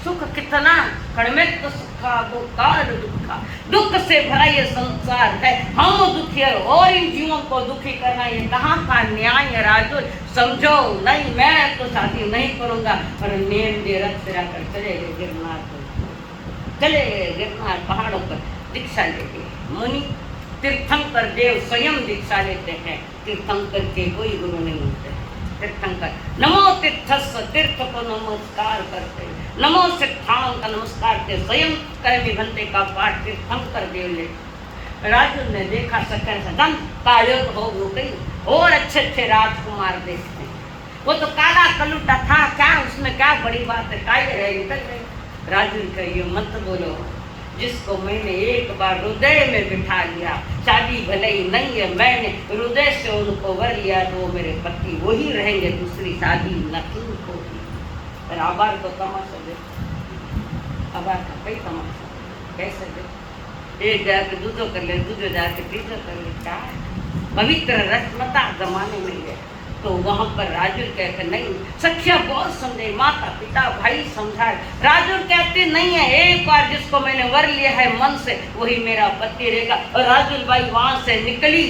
सुख कितना कड़मेत तो सुखा वो काल दुखा, दुख से भरा ये संसार है, हम दुखी और इन जीवों को दुखी करना ये कहाँ का न्याय है? राजुल समझो, नहीं मैं तो शादी नहीं करूंगा। और नेम दे रथ फिरा कर चले गए गिरनार को, चले गए गिरनार पहाड़ों पर दीक्षा लेके। मुनि तीर्थंकर देव स्वयं दीक्षा लेते हैं, तीर्थंकर के कोई गुरु नहीं होते। तीर्थंकर नमो तीर्थस्व, तीर्थ को नमस्कार करते, नमो सिद्धांत का नमस्कार के स्वयं कर विभंते का पाठ तीर्थंकर देव ले। राजुल ने देखा सकल सदन कायोग हो गई, और अच्छे अच्छे राजकुमार देखते हैं, वो तो काला कलूटा था, क्या उसमें क्या बड़ी बात है, काय रहे निकल गए। राजू का ये मंत्र बोलो, जिसको मैंने एक बार हृदय में बिठा लिया, शादी भले ही नहीं है, मैंने हृदय से उनको वर लिया तो वो मेरे पति वही रहेंगे, दूसरी शादी नहीं होगी। पर आबार को तमाशा दे, आबार का कई तमाशा कैसे दे, एक जाके दूधो कर ले, दूधो जाके तीसरो कर ले, क्या पवित्र रस्मता जमाने में है। तो वहां पर राजू कहते नहीं, सखिया बहुत समझे, माता पिता भाई समझाए। राजू कहते नहीं है, एक बार जिसको मैंने वर लिया है मन से वही मेरा पति रहेगा। और राजू भाई वहां से निकली,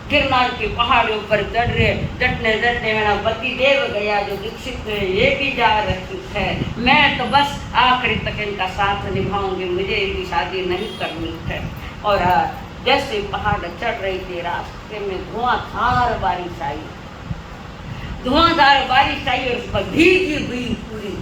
गिरनार के पहाड़ों पर चढ़ रहे, चढ़ने चढ़ने मेरा पति देव गया जो दीक्षित है, ये भी जा रही है, मैं तो बस आखिरी तक इनका साथ निभाऊंगी, मुझे इनकी शादी नहीं करनी है। और जैसे पहाड़ चढ़ रही थी, रास्ते में धुआंधार बारिश आई, धुआंधार बारिश आई और उस पर भीगी हुई पूरी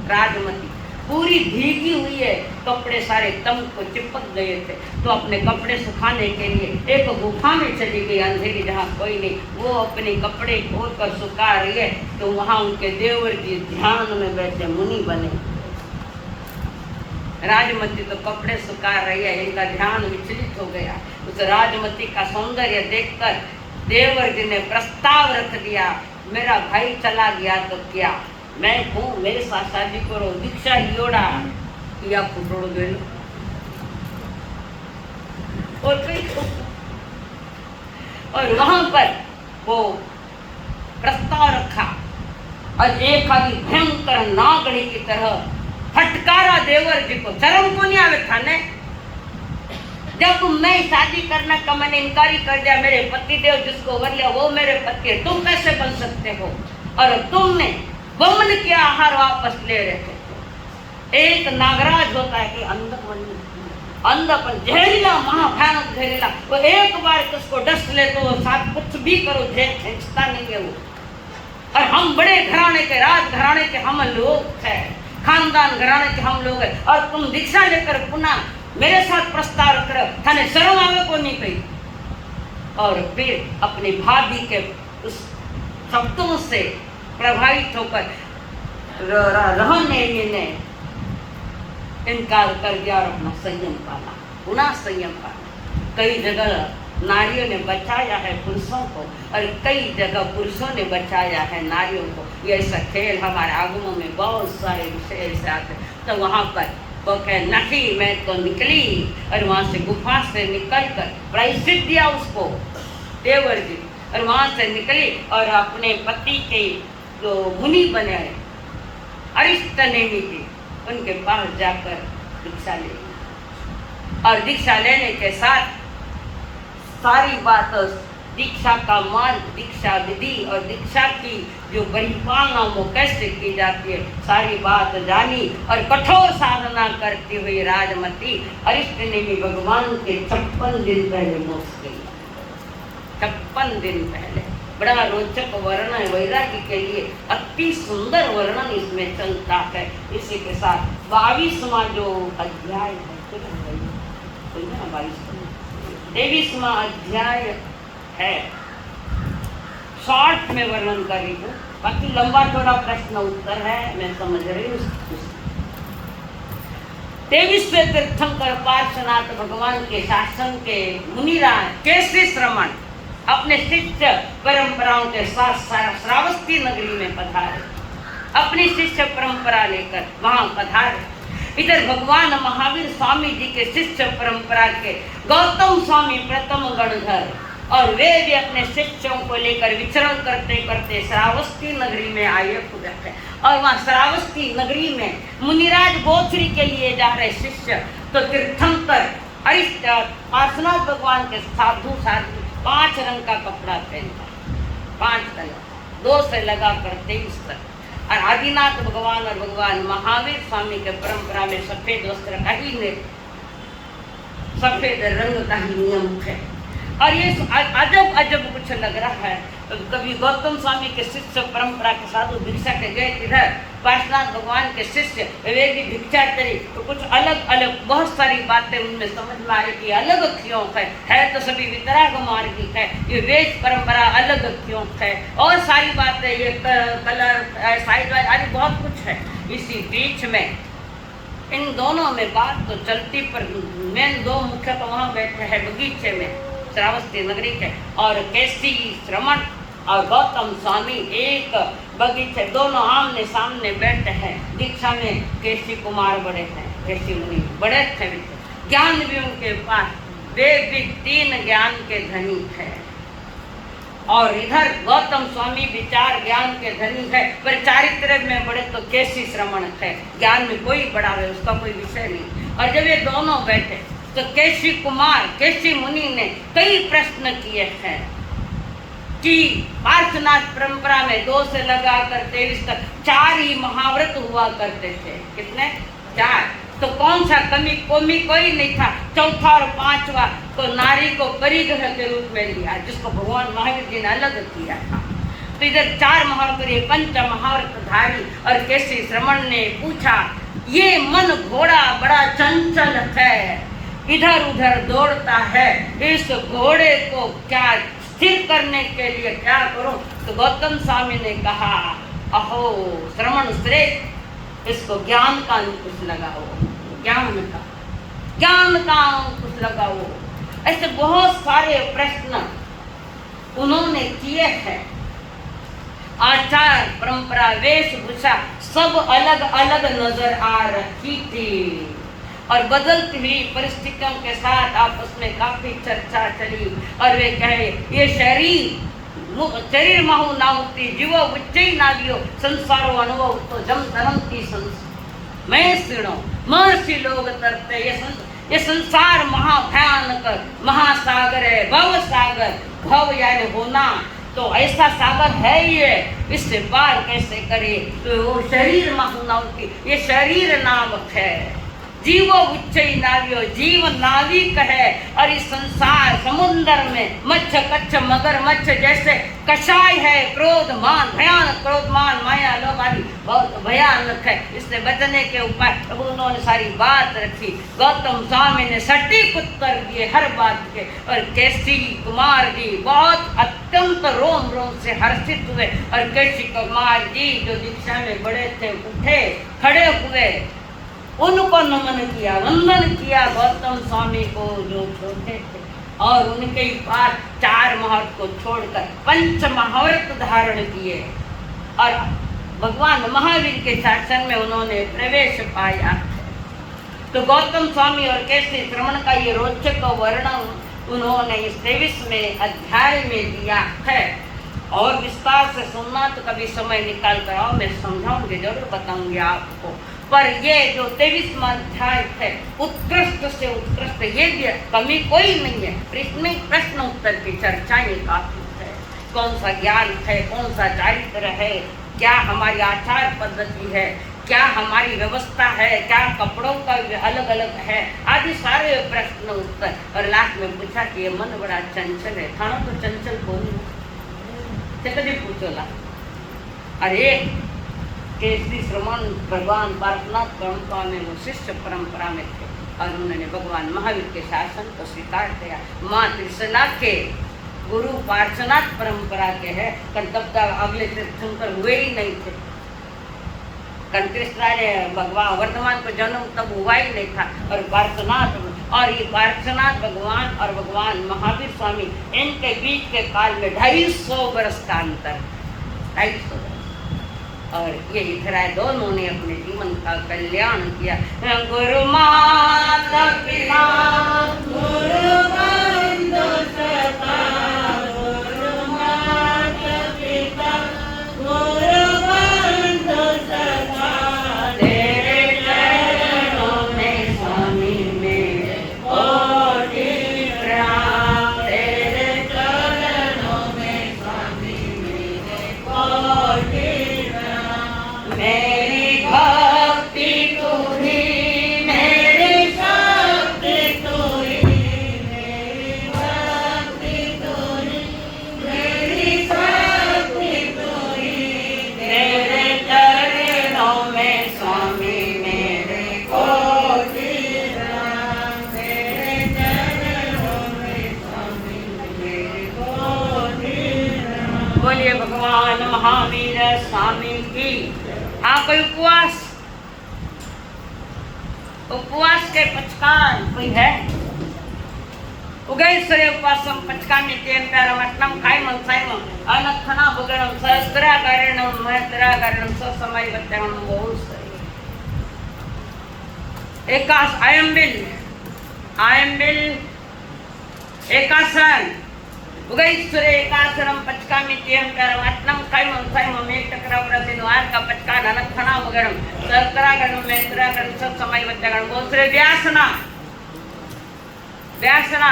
राजमती पूरी भीगी हुई है, कपड़े सारे तम को चिपक गए थे। तो अपने कपड़े सुखाने के लिए एक गुफा में चली गई, अंधेरी जहाँ कोई नहीं, वो अपने कपड़े खोल कर सुखा रही है। तो वहाँ उनके देवर जी ध्यान में बैठे मुनि बने। राजमती तो कपड़े सुखा रही है, इनका ध्यान विचलित हो गया। उस राजमती का सौंदर्य देखकर देवर जी ने प्रस्ताव रख दिया, मेरा भाई चला गया तो क्या, मैं हूँ, मेरे साथ शादी करो, दीक्षा लियोड़ा या फुटोड़ो दे लो। और वहां पर वो प्रस्ताव रखा और एक आदि भयंकर नागणी की तरह फटकारा देवर जी को। शर्म को नहीं आवे थाने, जब मैं शादी करना का मैंने इनकारी कर दिया, मेरे पति देव जिसको वर लिया वो मेरे पति है, तुम कैसे बन सकते हो? और तुमने वमन के आहार वापस ले रहे थे। एक नागराज होता है कि अंधपन जहरीला, महाभयानक जहरीला, वो एक बार किसको डस ले तो साथ कुछ भी करो जेल खींचता नहीं है वो। और हम बड़े घराने के, राज घराने के हम लोग हैं, खानदान घराने के हम लोग हैं, और तुम दीक्षा लेकर पुनः मेरे साथ प्रस्ताव करो, थाने शर्म आवे को नहीं कही। और फिर अपनी भाभी के उस शब्दों से प्रभावित होकर रहने ने इनकार कर दिया और अपना संयम पाला, पुनः संयम पाला। कई जगह नारियों ने बचाया है पुरुषों को और कई जगह पुरुषों ने बचाया है नारियों को। ये ऐसा खेल हमारे आगमों में बहुत सारे विषय ऐसे आते। तो वहाँ पर वो कहे नहीं, मैं तो निकली और वहाँ से गुफा से निकल कर प्रायश्चित दिया उसको देवर जी, और वहाँ से निकली और अपने पति के जो मुनि बने अरिष्ट नेमी जी, उनके पास जाकर दीक्षा ले। और दीक्षा लेने के साथ सारी बात, दीक्षा का मार्ग, दीक्षा विधि और दीक्षा की जो परिपालना वो कैसे की जाती है, सारी बात जानी। और कठोर साधना करती हुई राजमती अरिष्ट नेमी भगवान के 56 दिन पहले मोक्ष गई। 56 दिन पहले। बड़ा रोचक वर्णन है, वैराग्य के लिए अति सुंदर वर्णन इसमें चलता है। इसी के साथ 22वां जो अध्याय है, 23वां अध्याय है, शॉर्ट में वर्णन कर रही हूँ, बाकी लंबा थोड़ा प्रश्न उत्तर है, मैं समझ रही हूँ। 23वें तीर्थंकर पार्श्वनाथ भगवान के शासन के मुनिराज केसरी श्रमण अपने शिष्य परंपराओं के साथ श्रावस्ती नगरी में पधारे, अपनी शिष्य परंपरा लेकर वहां पधारे। इधर भगवान महावीर स्वामी जी के शिष्य परंपरा के गौतम स्वामी प्रथम गणधर और वे भी अपने शिष्यों को लेकर विचरण करते करते श्रावस्ती नगरी में आए हुए थे। और वहाँ श्रावस्ती नगरी में मुनिराज गोत्री के लिए जा रहे शिष्य तो तीर्थंकर अरिष्ट पार्श्वनाथ भगवान के साधु साधु 5 रंग का कपड़ा पहनता, 5 कलर, 2 से लगाकर 23 तक। और आदिनाथ भगवान और भगवान महावीर स्वामी के परंपरा में सफेद वस्त्र का ही सफेद रंग का ही नियम है। और ये अजब अजब कुछ लग रहा है। कभी गौतम स्वामी के शिष्य परंपरा के साधु भिक्षा के गए इधर, पार्श्वनाथ भगवान के शिष्य वे भी भिक्षा करी, तो कुछ अलग अलग बहुत सारी बातें उनमें समझ में आई कि अलग क्यों है तो सभी वितराग मार्गिक है, ये वेद परंपरा अलग क्यों है, और सारी बातें ये कलर साइड आदि बहुत कुछ है। इसी बीच में इन दोनों में बात तो चलती, पर मेन दो मुख्य तो वहाँ बैठे हैं बगीचे में श्रावस्ती नगरी के, और कैसी श्रमण और गौतम स्वामी एक बगीचे, दोनों आमने सामने बैठे हैं। दीक्षा में केसी कुमार बड़े हैं, केसी मुनि बड़े थे, ज्ञान भी उनके पास, वे भी 3 ज्ञान के धनी है, और इधर गौतम स्वामी विचार ज्ञान के धनी है, पर चारित्र में बड़े तो कैसी श्रमण है, ज्ञान में कोई बड़ा है उसका कोई विषय नहीं। और जब ये दोनों बैठे तो केसी कुमार केसी मुनि ने कई प्रश्न किए हैं कि पार्श्वनाथ परंपरा में 2 से लगाकर 23 तक 4 ही महाव्रत हुआ करते थे। कितने? 4। तो कौन सा कमी कोमी कोई नहीं था। चौथा और 5वां तो नारी को परिग्रह के रूप में लिया, जिसको भगवान महावीर जी ने अलग किया था। तो इधर 4 महाव्रत, 5 महाव्रतधारी, और केसी श्रमण ने पूछा, ये मन घोड़ा बड़ा चंचल है, इधर उधर दौड़ता है, इस घोड़े को क्या स्थिर करने के लिए क्या करूं? तो गौतम स्वामी ने कहा, अहो श्रमण श्रेष्ठ, इसको ज्ञान का अंकुश लगाओ, ज्ञान का अंकुश लगाओ। ऐसे बहुत सारे प्रश्न उन्होंने किए हैं। आचार परंपरा वेशभूषा सब अलग अलग नजर आ रही थी, और बदलती हुई परिस्थितियों के साथ आपस में काफी चर्चा चली। और वे कहे, ये शरीर महु नाउती जीवो उच्चै नावियो संसारो अनुभव तो जम तरंती मैं सुनो महर्षि लोग तरते। ये संसार महाभयानक महासागर है, भव सागर, भव यानी होना, तो ऐसा सागर है ये, इससे पार कैसे करे? तो वो शरीर महु नाउती, ये शरीर नामक है। जीवो उच्चै नावियो, जीव नाविक है, और इस संसार समुद्र में मच्छ कच्छ मगर मच्छ जैसे कषाय है, क्रोधमान भयानक, क्रोधमान माया लोभ आदि बहुत भयानक है। इससे बचने के उपाय उन्होंने सारी बात रखी। गौतम स्वामी ने सटीक उत्तर दिए हर बात के, और केसी कुमार जी बहुत अत्यंत रोम रोम से हर्षित हुए। और केसी कुमार जी जो दीक्षा में बड़े थे, उठे खड़े हुए, उनको नमन किया, वंदन किया गौतम स्वामी को जो छोटे थे, और उनके पास 4 महाव्रत को छोड़कर 5 महाव्रत धारण किए, और भगवान महावीर के शासन में उन्होंने प्रवेश पाया। तो गौतम स्वामी और केसी श्रमण का ये रोचक वर्णन उन्होंने इस 23वें अध्याय में दिया है, और विस्तार से सुनना तो कभी समय निकाल कर आओ, मैं समझाऊंगी, जरूर बताऊंगी आपको। पर ये जो 23वां अध्याय है, उत्कृष्ट से उत्कृष्ट, ये भी कमी कोई नहीं है। इसमें प्रश्न उत्तर की चर्चाएं काफी है। कौन सा ज्ञान है, कौन सा चारित्र है, क्या हमारी आचार पद्धति है, क्या हमारी व्यवस्था है, क्या कपड़ों का अलग अलग है, आदि सारे प्रश्न उत्तर। और लास्ट में पूछा कि ये मन बड़ा चंचल है, थाना तो चंचल कौन कभी पूछोला। अरे केसी श्रमण भगवान पार्श्वनाथ परंपरा में, वो शिष्य परंपरा में थे, और उन्होंने भगवान महावीर के शासन को स्वीकार किया। माँ त्रिशला के गुरु पार्श्वनाथ परंपरा के हैं, तब तक अगले तीर्थंकर हुए ही नहीं थे। कृष्णा ने भगवान वर्धमान को जन्म तब हुआ ही नहीं था, और पार्श्वनाथ, और ये पार्श्वनाथ भगवान और भगवान महावीर स्वामी, इनके बीच के काल में 250 वर्ष का अंतर, 250 वर्ष। और ये इधर आए, दोनों ने अपने जीवन का कल्याण किया। गुरु माता पिता गुरु बंधु सखा, गुरु माता पिता गुरु बंधु सखा, तेरे चरणों में स्वामी मेरे कोटि प्रणाम, तेरे चरणों में स्वामी मेरे कोटि मेरी भक्ति तू ही, मेरी शक्ति तू ही, मेरी भक्ति महावीर स्वामी की। हाँ, कोई उपवास के पचकान कोई है? उगैश्वरे उपवासम पचकामि तेन प्यारमट्टम खाइमं साइमं अनखना भुगणम सहस्त्राकारणम महत्राकारणम ससमय वत्यंगम बहुत सही। एकास आयम्बिल एकासन उगैश्वरे एकासनम पचकामि तेन प्यारमट्टम खाइमं साइमं एक टकरा प्रतिद्वार का पचकान अनखना भुगणम सहस्त्राकारणम महत्राकारणम ससमय वत्यंगम बहुत सही। व्यासना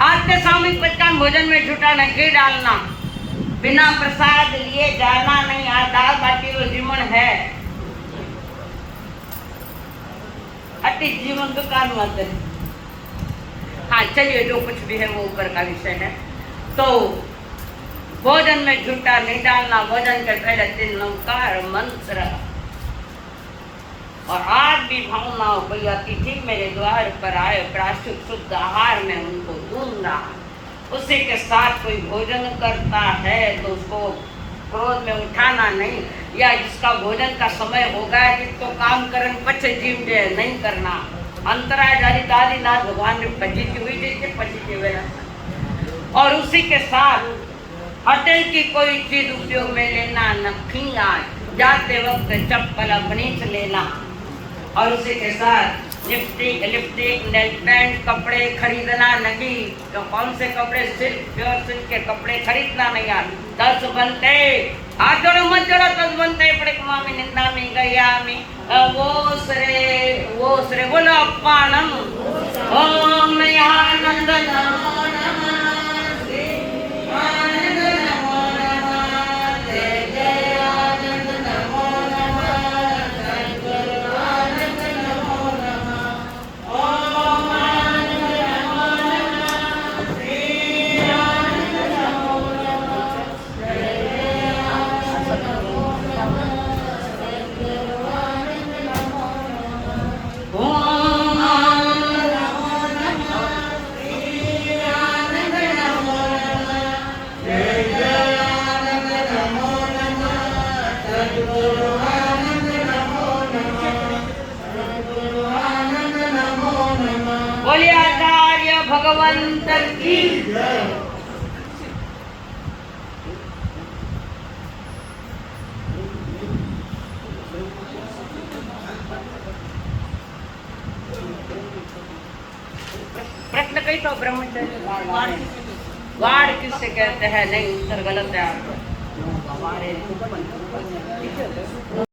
आद्य सामूहिक पचकान भोजन में झूठा नहीं डालना, बिना प्रसाद लिए जाना नहीं। आज दाल बाटी वो जीवन है, अति जीवन दुकान मत। हाँ चलिए, जो कुछ भी है वो ऊपर का विषय है। तो भोजन में झूठा नहीं डालना, भोजन के पहले 3 ओंकार मंत्र। और आज भी भावनाओं कोई अतिथि मेरे द्वार पर आए, प्राशुद्ध शुद्ध आहार में उनको दूंगा। उसी के साथ कोई भोजन करता है तो उसको क्रोध में उठाना नहीं, या जिसका भोजन का समय हो गया जिसको काम करन पचे जीव दे नहीं करना। अंतराय जारी दादी नाथ भगवान ने पचीती हुई जैसे पचीती हुए। और उसी के साथ होटल की कोई चीज उपयोग में लेना नहीं। जाते वक्त चप्पल अपनी से लेना। और उसी के साथ लिपस्टिक नेल पेंट कपड़े खरीदना नहीं। तो कौन से कपड़े? सिर्फ प्योर सिल्क के कपड़े खरीदना नहीं। यार 10 बनते आज जोड़ो मत जोड़ो 10 बनते पड़े मामी निंदा में गया में वो सरे बोलो अपानम ओम आनंद नमो नमः श्री आनंद नमो नमः जय जय आनंद नमो नमः सद्गुरु आनंद नमो नमः ओम आनंद नमो नमः श्री आनंद नमो नमः जय जय आनंद नमो नमः सद्गुरु आनंद नमो नमः ओम आनंद नमो नमः श्री आनंद नमो नमः जय जय आनंद नमो नमः सद्गुरु आनंद नमो नमः सद्गुरु आनंद नमो नमः। बोलिए आचार्य भगवंत की जय। प्रश्न कही तो ब्रह्मचर्य वाड़ किससे कहते हैं? नहीं, उत्तर गलत है आपका। हमारे